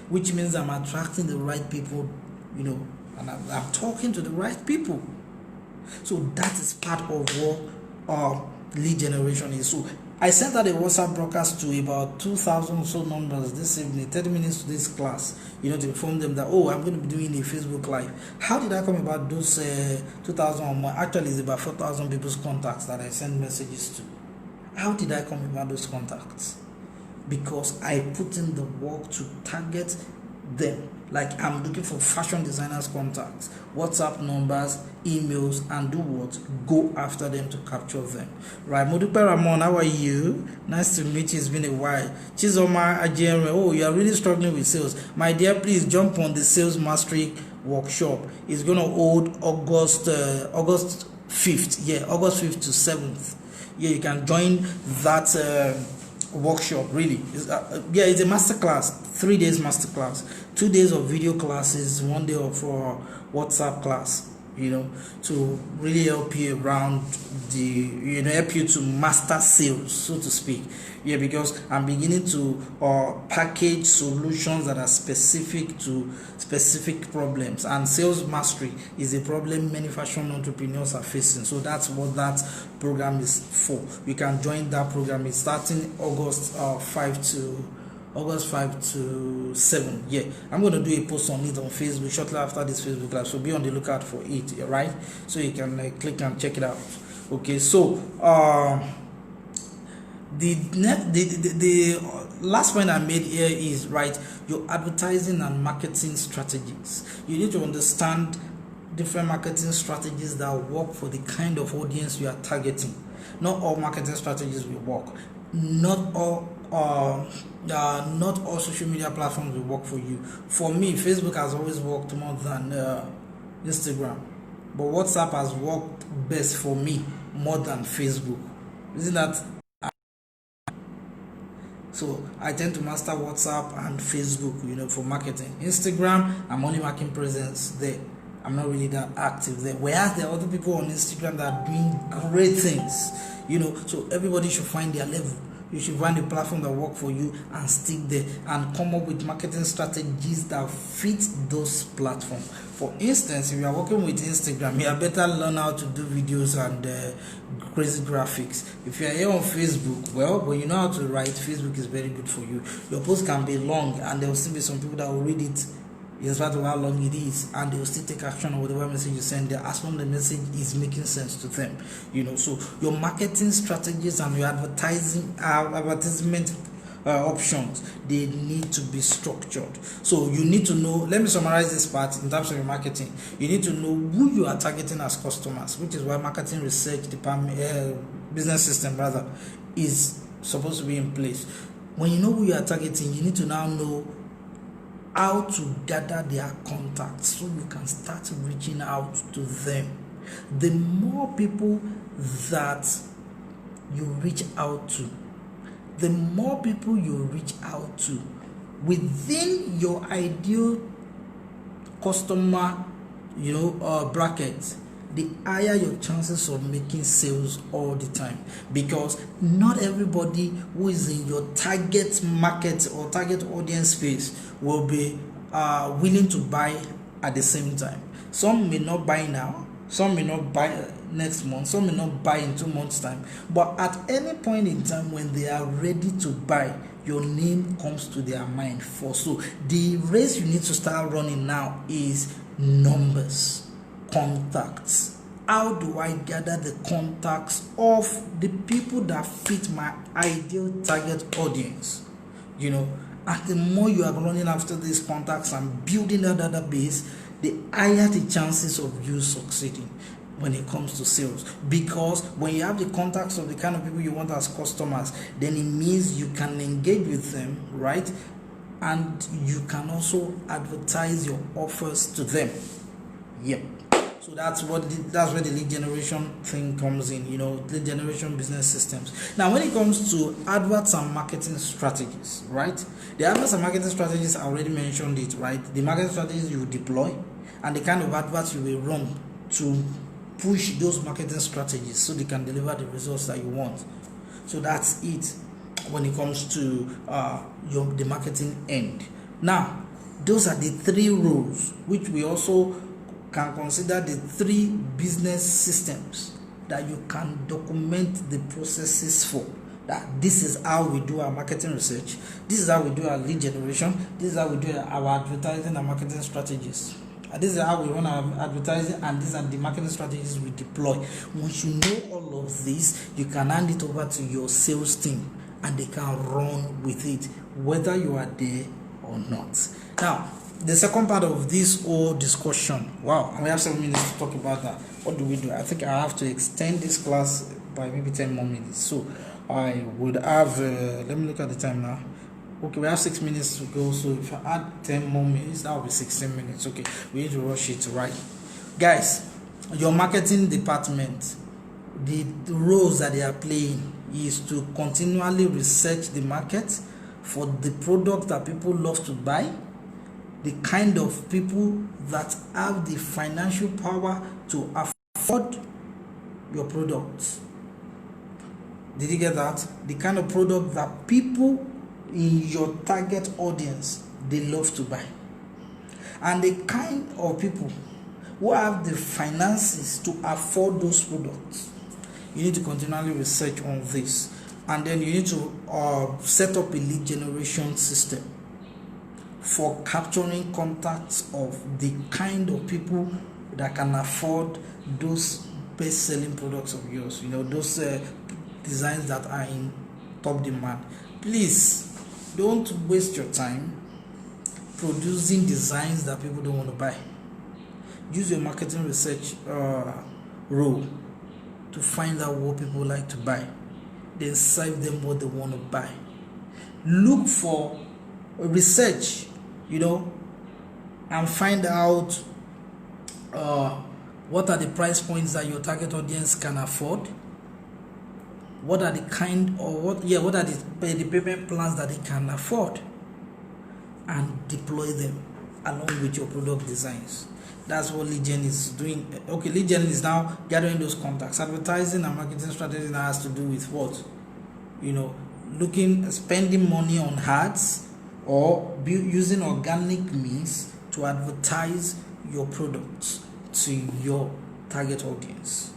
Speaker 1: which means I'm attracting the right people, and I'm talking to the right people. So that is part of what lead generation is. So I sent out a WhatsApp broadcast to about 2,000 or so numbers this evening, 30 minutes to this class, to inform them that, I'm going to be doing a Facebook Live. How did I come about those 2,000 or more? Actually, it's about 4,000 people's contacts that I send messages to. How did I come about those contacts? Because I put in the work to target them. Like, I'm looking for fashion designers' contacts, WhatsApp numbers, emails, and do what? Go after them to capture them. Right, Modupe Ramon, how are you? Nice to meet you. It's been a while. Chizoma Ajere, oh, you are really struggling with sales. My dear, please jump on the sales mastery workshop. It's going to hold August 5th. Yeah, August 5th to 7th. Yeah, you can join that workshop. Really, it's a master class, 3 days master class, 2 days of video classes, 1 day of WhatsApp class. to really help you around help you to master sales, so to speak. Because I'm beginning to package solutions that are specific to specific problems, and sales mastery is a problem many fashion entrepreneurs are facing. So that's what that program is for. You can join that program. It's starting August 5 to 7. I'm going to do a post on it on Facebook shortly after this Facebook live, so be on the lookout for it, right? So you can click and check it out. Okay, so the last point I made here is, right, your advertising and marketing strategies. You need to understand different marketing strategies that work for the kind of audience you are targeting. Not all marketing strategies will work. Not all social media platforms will work for you. For me, Facebook has always worked more than Instagram, but WhatsApp has worked best for me more than Facebook. Isn't that? So I tend to master WhatsApp and Facebook, for marketing. Instagram, I'm only making presence there. I'm not really that active there. Whereas there are other people on Instagram that are doing great things, So everybody should find their level. You should find a platform that works for you and stick there and come up with marketing strategies that fit those platforms. For instance, if you are working with Instagram, you better learn how to do videos and crazy graphics. If you are here on Facebook, but you know how to write, Facebook is very good for you. Your post can be long, and there will still be some people that will read it in spite of how long it is, and they will still take action on whatever message you send there, as long as the message is making sense to them. So your marketing strategies and your advertisement options, they need to be structured. So you need to know, let me summarize this part in terms of your marketing. You need to know who you are targeting as customers, which is why marketing research department, business system rather, is supposed to be in place. When you know who you are targeting, you need to now know how to gather their contacts so you can start reaching out to them. The more people that you reach out to, the more people you reach out to within your ideal customer bracket, the higher your chances of making sales all the time, because not everybody who is in your target market or target audience space will be willing to buy at the same time. Some may not buy now, some may not buy next month, some may not buy in 2 months time, but at any point in time when they are ready to buy, your name comes to their mind first. So the race you need to start running now is numbers, contacts. How do I gather the contacts of the people that fit my ideal target audience? And the more you are running after these contacts and building that database, the higher the chances of you succeeding when it comes to sales. Because when you have the contacts of the kind of people you want as customers, then it means you can engage with them, right? And you can also advertise your offers to them. So that's where the lead generation thing comes in, lead generation business systems. Now, when it comes to adverts and marketing strategies, right? The adverts and marketing strategies, I already mentioned it, right? The marketing strategies you deploy and the kind of adverts you will run to push those marketing strategies so they can deliver the results that you want. So that's it when it comes to the marketing end. Now, those are the 3 roles, which we also can consider the 3 business systems that you can document the processes for. That this is how we do our marketing research, this is how we do our lead generation, this is how we do our advertising and marketing strategies. This is how we run our advertising, and these are the marketing strategies we deploy. Once you know all of this, you can hand it over to your sales team and they can run with it, whether you are there or not. Now, the second part of this whole discussion, and we have 7 minutes to talk about that. What do we do? I think I have to extend this class by maybe 10 more minutes. So I would have, let me look at the time now. Okay, we have 6 minutes to go. So if I add 10 more minutes, that will be 16 minutes. Okay, we need to rush it, right? Guys, your marketing department, the roles that they are playing is to continually research the market for the product that people love to buy, the kind of people that have the financial power to afford your product. Did you get that? The kind of product that people in your target audience, they love to buy. And the kind of people who have the finances to afford those products. You need to continually research on this. And then you need to set up a lead generation system for capturing contacts of the kind of people that can afford those best-selling products of yours. Those designs that are in top demand. Please don't waste your time producing designs that people don't want to buy. Use your marketing research role to find out what people like to buy, then serve them what they want to buy. Look for research, and find out what are the price points that your target audience can afford. What are the what are the payment plans that they can afford, and deploy them along with your product designs. That's what lead gen is doing. Okay, lead gen is now gathering those contacts. Advertising and marketing strategy now has to do with what? Spending money on ads or using organic means to advertise your products to your target audience.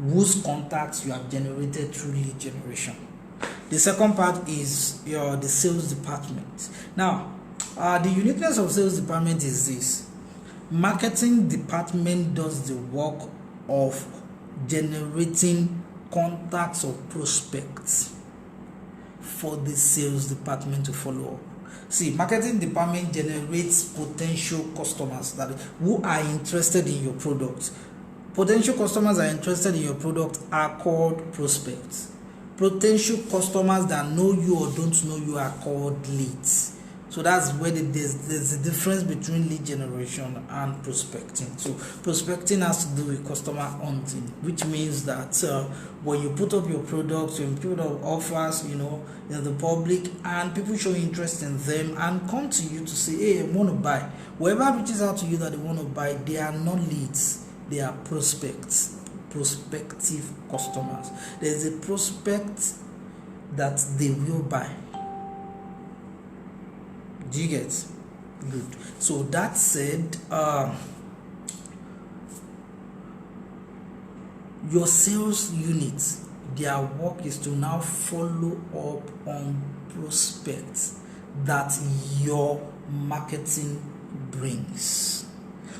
Speaker 1: Whose contacts you have generated through lead generation. The second part is the sales department. Now, the uniqueness of sales department is this. Marketing department does the work of generating contacts or prospects for the sales department to follow up. See, marketing department generates potential customers who are interested in your product. Potential customers are interested in your product are called prospects. Potential customers that know you or don't know you are called leads. So that's where there's a difference between lead generation and prospecting. So prospecting has to do with customer hunting, which means that when you put up your products, when you put up offers, in the public, and people show interest in them and come to you to say, hey, I want to buy. Whoever reaches out to you that they want to buy, they are not leads, they are prospects, prospective customers. There's a prospect that they will buy. Do you get? Good. So that said, your sales unit, their work is to now follow up on prospects that your marketing brings.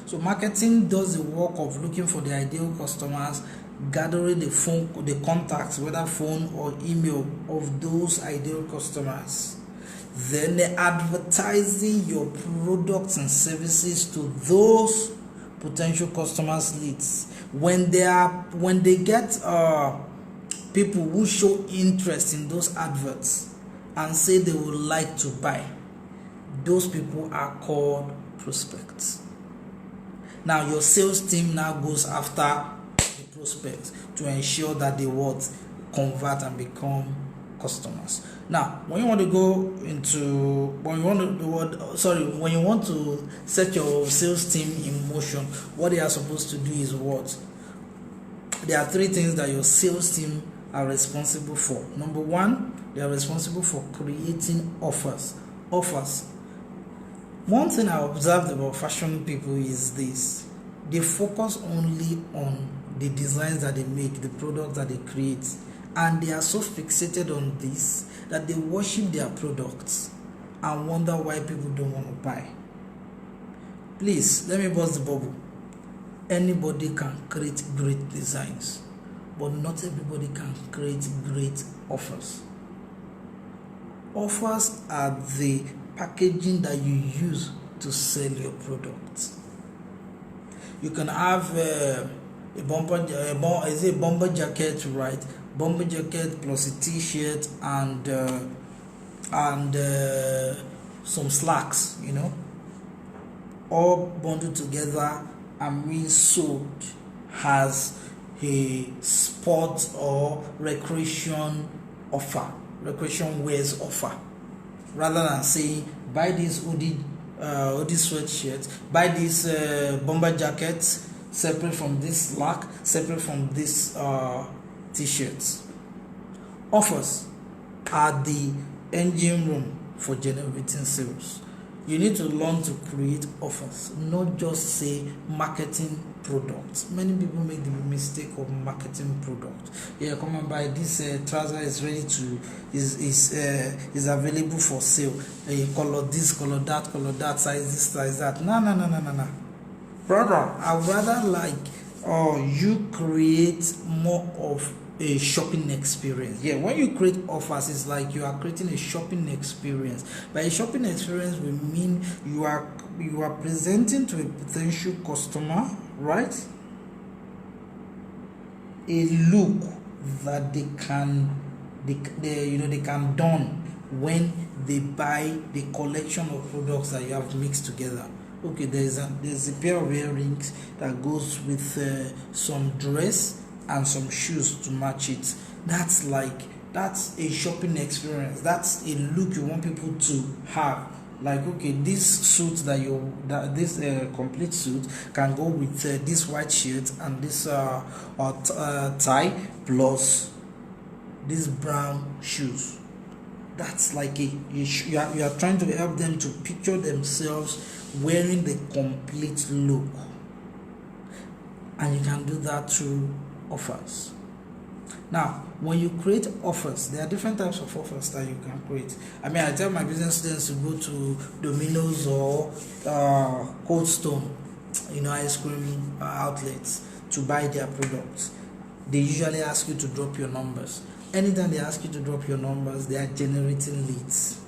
Speaker 1: So marketing does the work of looking for the ideal customers, gathering the contacts, whether phone or email, of those ideal customers. Then advertising your products and services to those potential customers' leads. When they get people who show interest in those adverts and say they would like to buy, those people are called prospects. Now your sales team now goes after the prospects to ensure that they would convert and become customers. Now, when you want to set your sales team in motion, what they are supposed to do is what? There are three things that your sales team are responsible for. Number one, they are responsible for creating offers. One thing I observed about fashion people is this: they focus only on the designs that they make, the products that they create. And they are so fixated on this that they worship their products and wonder why people don't want to buy. Please, let me burst the bubble. Anybody can create great designs, but not everybody can create great offers. Offers are the packaging that you use to sell your products. You can have a bomber jacket, right? Bomber jacket plus a t-shirt and some slacks, all bundled together and being sold as a sport or recreation wears offer, rather than saying buy this hoodie this sweatshirt, buy this bomber jacket, separate from this slack, separate from this t-shirts. Offers are the engine room for generating sales. You need to learn to create offers, not just say marketing products. Many people make the mistake of marketing product. Yeah, come and buy this trouser is ready to is available for sale. Color this, color that, size this, size that. No. Brother, I'd rather you create more of a shopping experience. Yeah, when you create offers, it's like you are creating a shopping experience. By a shopping experience, we mean you are presenting to a potential customer, right, a look that they can don when they buy the collection of products that you have mixed together. Okay, there's a pair of earrings that goes with some dress and some shoes to match it. That's a shopping experience. That's a look you want people to have. Like, okay, this suit this complete suit can go with this white shirt and this tie plus these brown shoes. That's like you are trying to help them to picture themselves wearing the complete look, and you can do that through offers. Now, when you create offers, there are different types of offers that you can create. I mean, I tell my business students to go to Domino's or Cold Stone, ice cream outlets to buy their products. They usually ask you to drop your numbers. Anytime they ask you to drop your numbers, they are generating leads.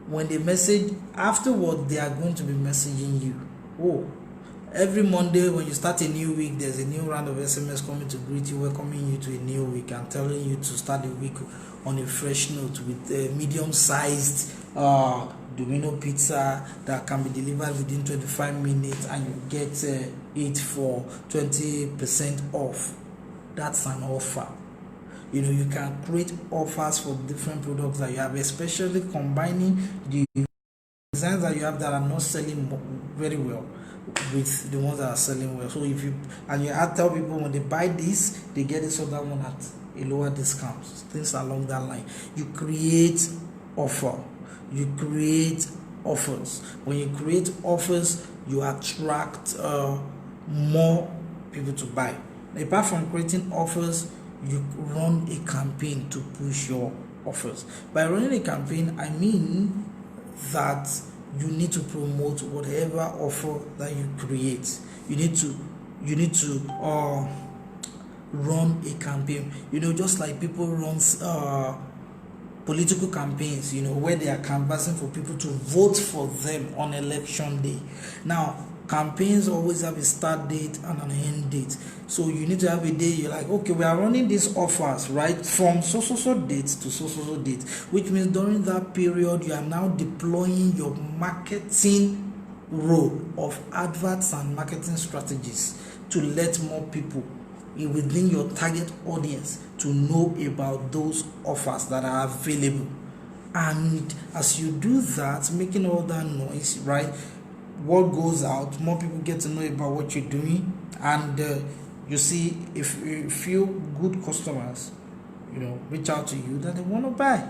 Speaker 1: When they message afterward, they are going to be messaging you. Every Monday when you start a new week, there's a new round of SMS coming to greet you, welcoming you to a new week and telling you to start the week on a fresh note with a medium-sized Domino pizza that can be delivered within 25 minutes, and you get it for 20% off. That's an offer. You can create offers for different products that you have, especially combining the designs that you have that are not selling very well with the ones that are selling well. So tell people when they buy this, they get this other one at a lower discount, things along that line. You create offer. You create offers. When you create offers, you attract more people to buy. Apart from creating offers, you run a campaign to push your offers. By running a campaign, I mean that you need to promote whatever offer that you create. You need to run a campaign. Just like people run political campaigns, where they are canvassing for people to vote for them on election day. Now, campaigns always have a start date and an end date. So you need to have a day you're like, okay, we are running these offers, right, from so date to so date, which means during that period you are now deploying your marketing role of adverts and marketing strategies to let more people within your target audience to know about those offers that are available. And as you do that, making all that noise, right, what goes out, more people get to know about what you're doing, and you see if you feel good customers, reach out to you that they want to buy.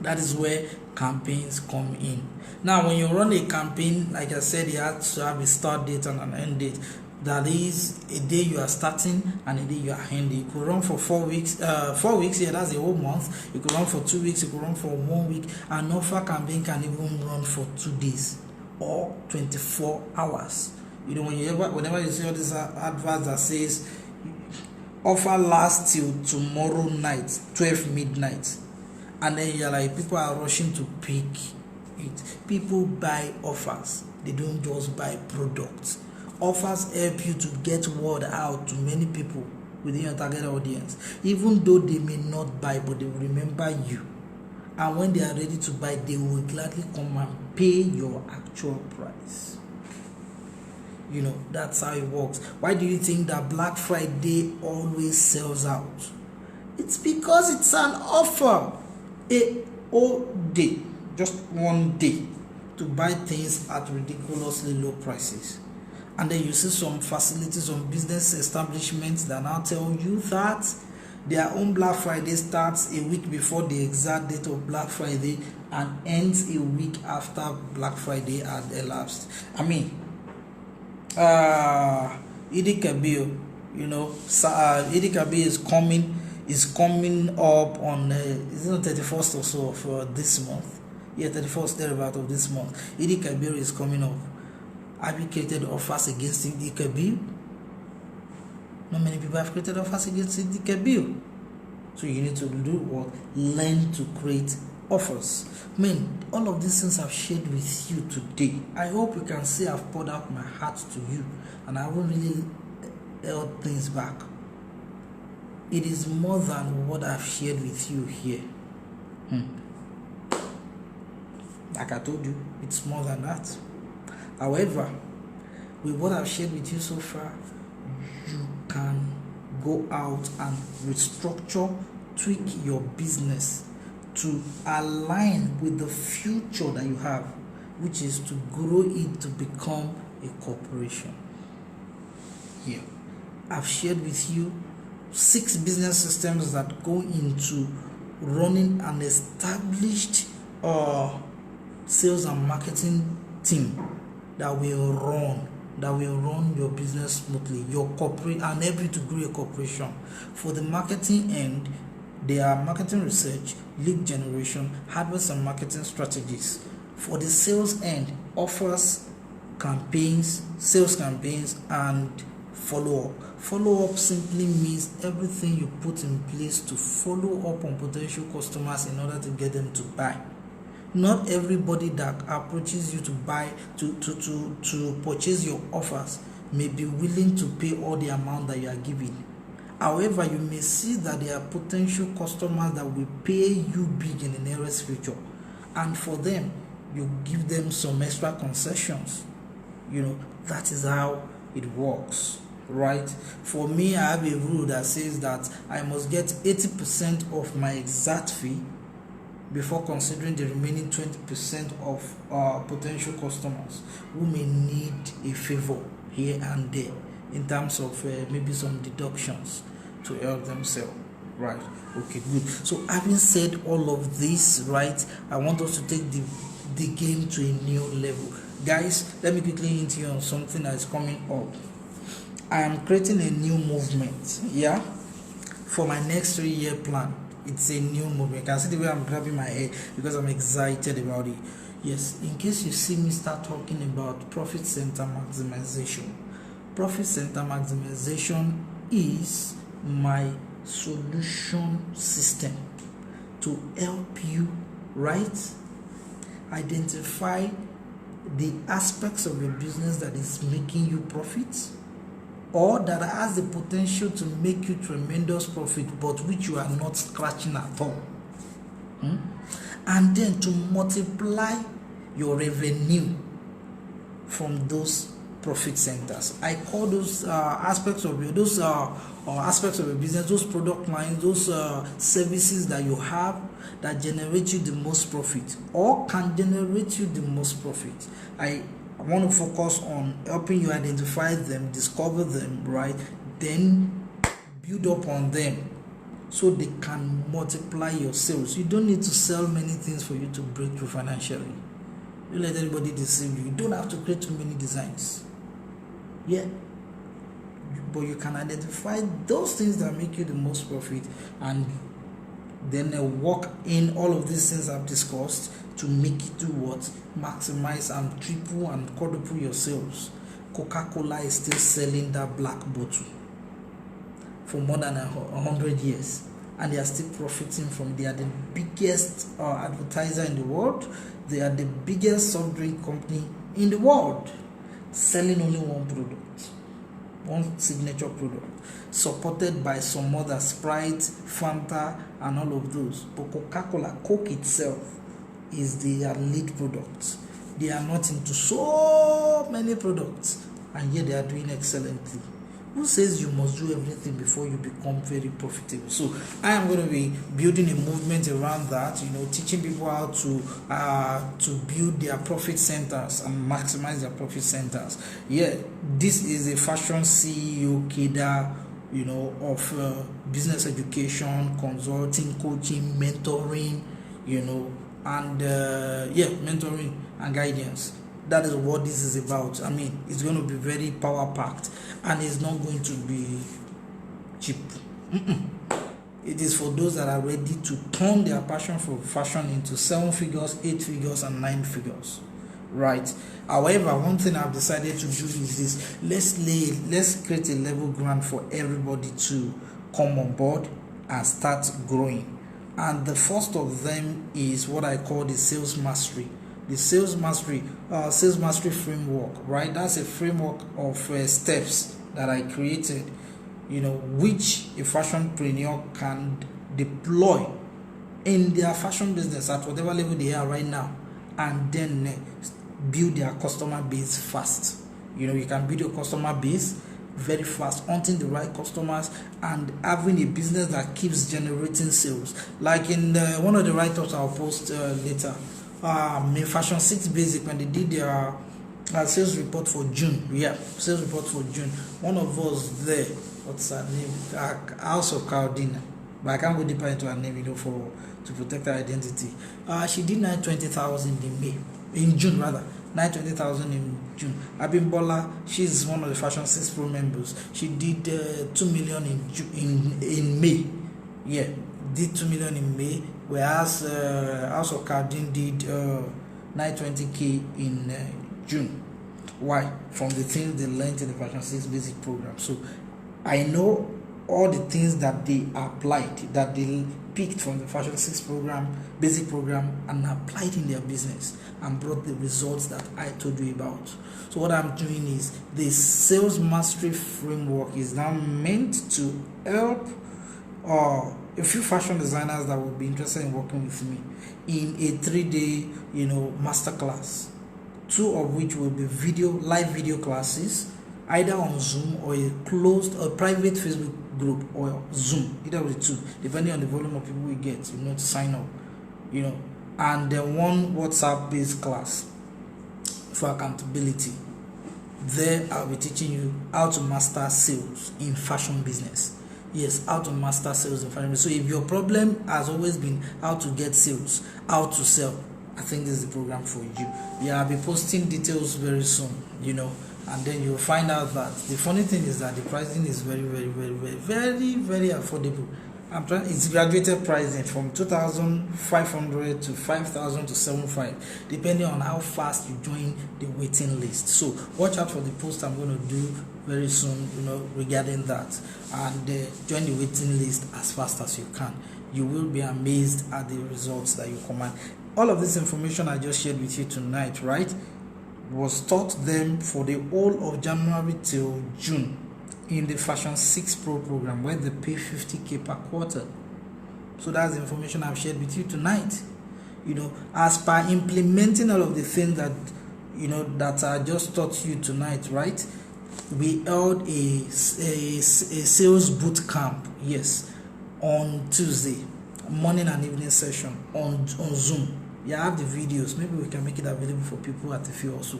Speaker 1: That is where campaigns come in. Now, when you run a campaign, like I said, you have to have a start date and an end date. That is a day you are starting and a day you are ending. You could run for 4 weeks. 4 weeks, yeah, that's a whole month. You could run for 2 weeks. You could run for 1 week. An offer campaign can even run for 2 days or 24 hours. Whenever you see all these adverts that says offer lasts till tomorrow night, 12 midnight, and then you're like, people are rushing to pick it. People buy offers. They don't just buy products. Offers help you to get word out to many people within your target audience, even though they may not buy, but they will remember you. And when they are ready to buy, they will gladly come and pay your actual price. That's how it works. Why do you think that Black Friday always sells out? It's because it's an offer. A whole day, just one day, to buy things at ridiculously low prices. And then you see some facilities, some business establishments that now tell you that their own Black Friday starts a week before the exact date of Black Friday and ends a week after Black Friday had elapsed. I mean, Idi Kabir, Idi Kabir is coming up on is it 31st or so of this month? Yeah, 31st thereabout of this month. Idi Kabir is coming up. Have you created offers against Idi Kabir? Not many people have created offers against Idi Kabir. So you need to do what? Learn to create offers. All of these things I've shared with you today, I hope you can see I've poured out my heart to you and I haven't really held things back. It is more than what I've shared with you here. Like I told you, it's more than that. However, with what I've shared with you so far, you can go out and restructure, tweak your business to align with the future that you have, which is to grow it to become a corporation. Here, I've shared with you 6 business systems that go into running an established sales and marketing team that will run your business smoothly, your corporate, and help you to grow a corporation. For the marketing end, there are marketing research, lead generation, adverts and marketing strategies. For the sales end, offers, campaigns, sales campaigns, and follow-up. Follow-up simply means everything you put in place to follow up on potential customers in order to get them to buy. Not everybody that approaches you to buy, to purchase your offers may be willing to pay all the amount that you are giving. However, you may see that there are potential customers that will pay you big in the nearest future, and for them, you give them some extra concessions. That is how it works, right? For me, I have a rule that says that I must get 80% of my exact fee before considering the remaining 20% of potential customers who may need a favor here and there in terms of maybe some deductions to help them sell. Right? Okay, good. So having said all of this, right, I want us to take the game to a new level. Guys, let me quickly hint you on something that is coming up. I am creating a new movement, for my next 3-year plan. It's a new movement. You can see the way I'm grabbing my head because I'm excited about it. Yes, in case you see me start talking about profit center maximization. Profit center maximization is my solution system to help you, right, identify the aspects of your business that is making you profit, or that has the potential to make you tremendous profit, but which you are not scratching at all. And then to multiply your revenue from those profit centers. I call those aspects of your business, those product lines, those services that you have that generate you the most profit or can generate you the most profit. I want to focus on helping you identify them, discover them, right? Then build up on them so they can multiply your sales. You don't need to sell many things for you to break through financially. Don't let anybody deceive you. You don't have to create too many designs. But you can identify those things that make you the most profit and then work in all of these things I've discussed to make it do what? Maximize and triple and quadruple your sales. Coca-Cola is still selling that black bottle for more than 100 years, and they are still profiting from it. They are the biggest advertiser in the world. They are the biggest soft drink company in the world, selling only one product, one signature product, supported by some other Sprite, Fanta, and all of those. But Coca-Cola, Coke itself, is their lead product. They are not into so many products, and yet they are doing excellently. Who says you must do everything before you become very profitable? So I am going to be building a movement around that, teaching people how to build their profit centers and maximize their profit centers. Yeah, this is a fashion CEO cadre, of business education, consulting, coaching, mentoring, and mentoring and guidance. That is what this is about. I mean, it's going to be very power packed, and it's not going to be cheap. It is for those that are ready to turn their passion for fashion into 7 figures, 8 figures, and 9 figures. Right. However, one thing I've decided to do is this: let's create a level ground for everybody to come on board and start growing. And the first of them is what I call the sales mastery. The sales mastery framework, right? That's a framework of steps that I created, which a fashionpreneur can deploy in their fashion business at whatever level they are right now, and then build their customer base fast. You can build your customer base very fast, hunting the right customers and having a business that keeps generating sales. Like in one of the write-ups I'll post later, in Fashion 6 Basic, when they did their sales report for June. Sales report for June. One of us there, what's her name? House of Cardina. But I can't go deeper into her name, to protect her identity. She did 920,000 in June rather. 920,000 in June. Abimbola, she's one of the Fashion 6 Pro members. She did 2 million in May. Yeah, did 2 million in May, whereas House of Cardin did 920K in June. Why? From the things they learned in the Fashion 6 Basic program. So I know all the things that they applied, that they picked from the Fashion 6 program, basic program, and applied in their business and brought the results that I told you about. So what I'm doing is the sales mastery framework is now meant to help a few fashion designers that would be interested in working with me in a 3-day, masterclass. 2 of which will be live video classes, either on Zoom or a private Facebook group or Zoom, either of the 2, depending on the volume of people we get, to sign up, and then 1 WhatsApp-based class for accountability. There, I'll be teaching you how to master sales in fashion business. Yes, how to master sales in fashion business. So if your problem has always been how to get sales, how to sell, I think this is the program for you. Yeah, I'll be posting details very soon, and then you'll find out that the funny thing is that the pricing is very, very, very, very, very, very affordable. It's graduated pricing from 2,500 to 5,000 to 7,500, depending on how fast you join the waiting list. So watch out for the post I'm going to do very soon, regarding that, and join the waiting list as fast as you can. You will be amazed at the results that you command. All of this information I just shared with you tonight, right, was taught them for the whole of January till June in the Fashion 6 Pro program, where they pay 50K per quarter. So that's the information I've shared with you tonight. As per implementing all of the things that that I just taught you tonight, right? We held a sales boot camp, yes, on Tuesday, morning and evening session on Zoom. Yeah, I have the videos. Maybe we can make it available for people at a few also.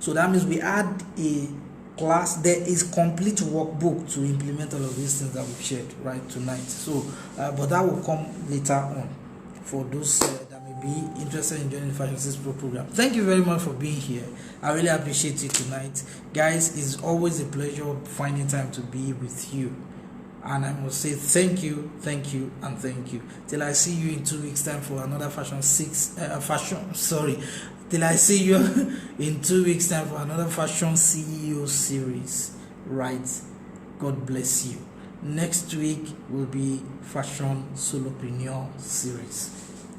Speaker 1: So that means we had a class. There is complete workbook to implement all of these things that we've shared right tonight. So, but that will come later on for those that may be interested in joining the Fashion 6 Pro program. Thank you very much for being here. I really appreciate you tonight, guys. It's always a pleasure finding time to be with you. And I must say thank you, and thank you. Till I see you in 2 weeks' time for another Till I see you in 2 weeks' time for another Fashion CEO series. Right? God bless you. Next week will be Fashion Solopreneur series.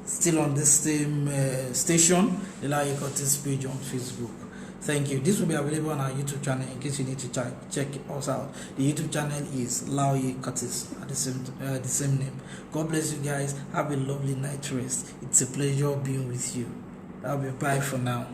Speaker 1: Still on this same station, the Laoye Curtis page on Facebook. Thank you. This will be available on our YouTube channel in case you need to check us out. The YouTube channel is Laoye Curtis at the same name. God bless you guys. Have a lovely night rest. It's a pleasure being with you. I'll be bye for now.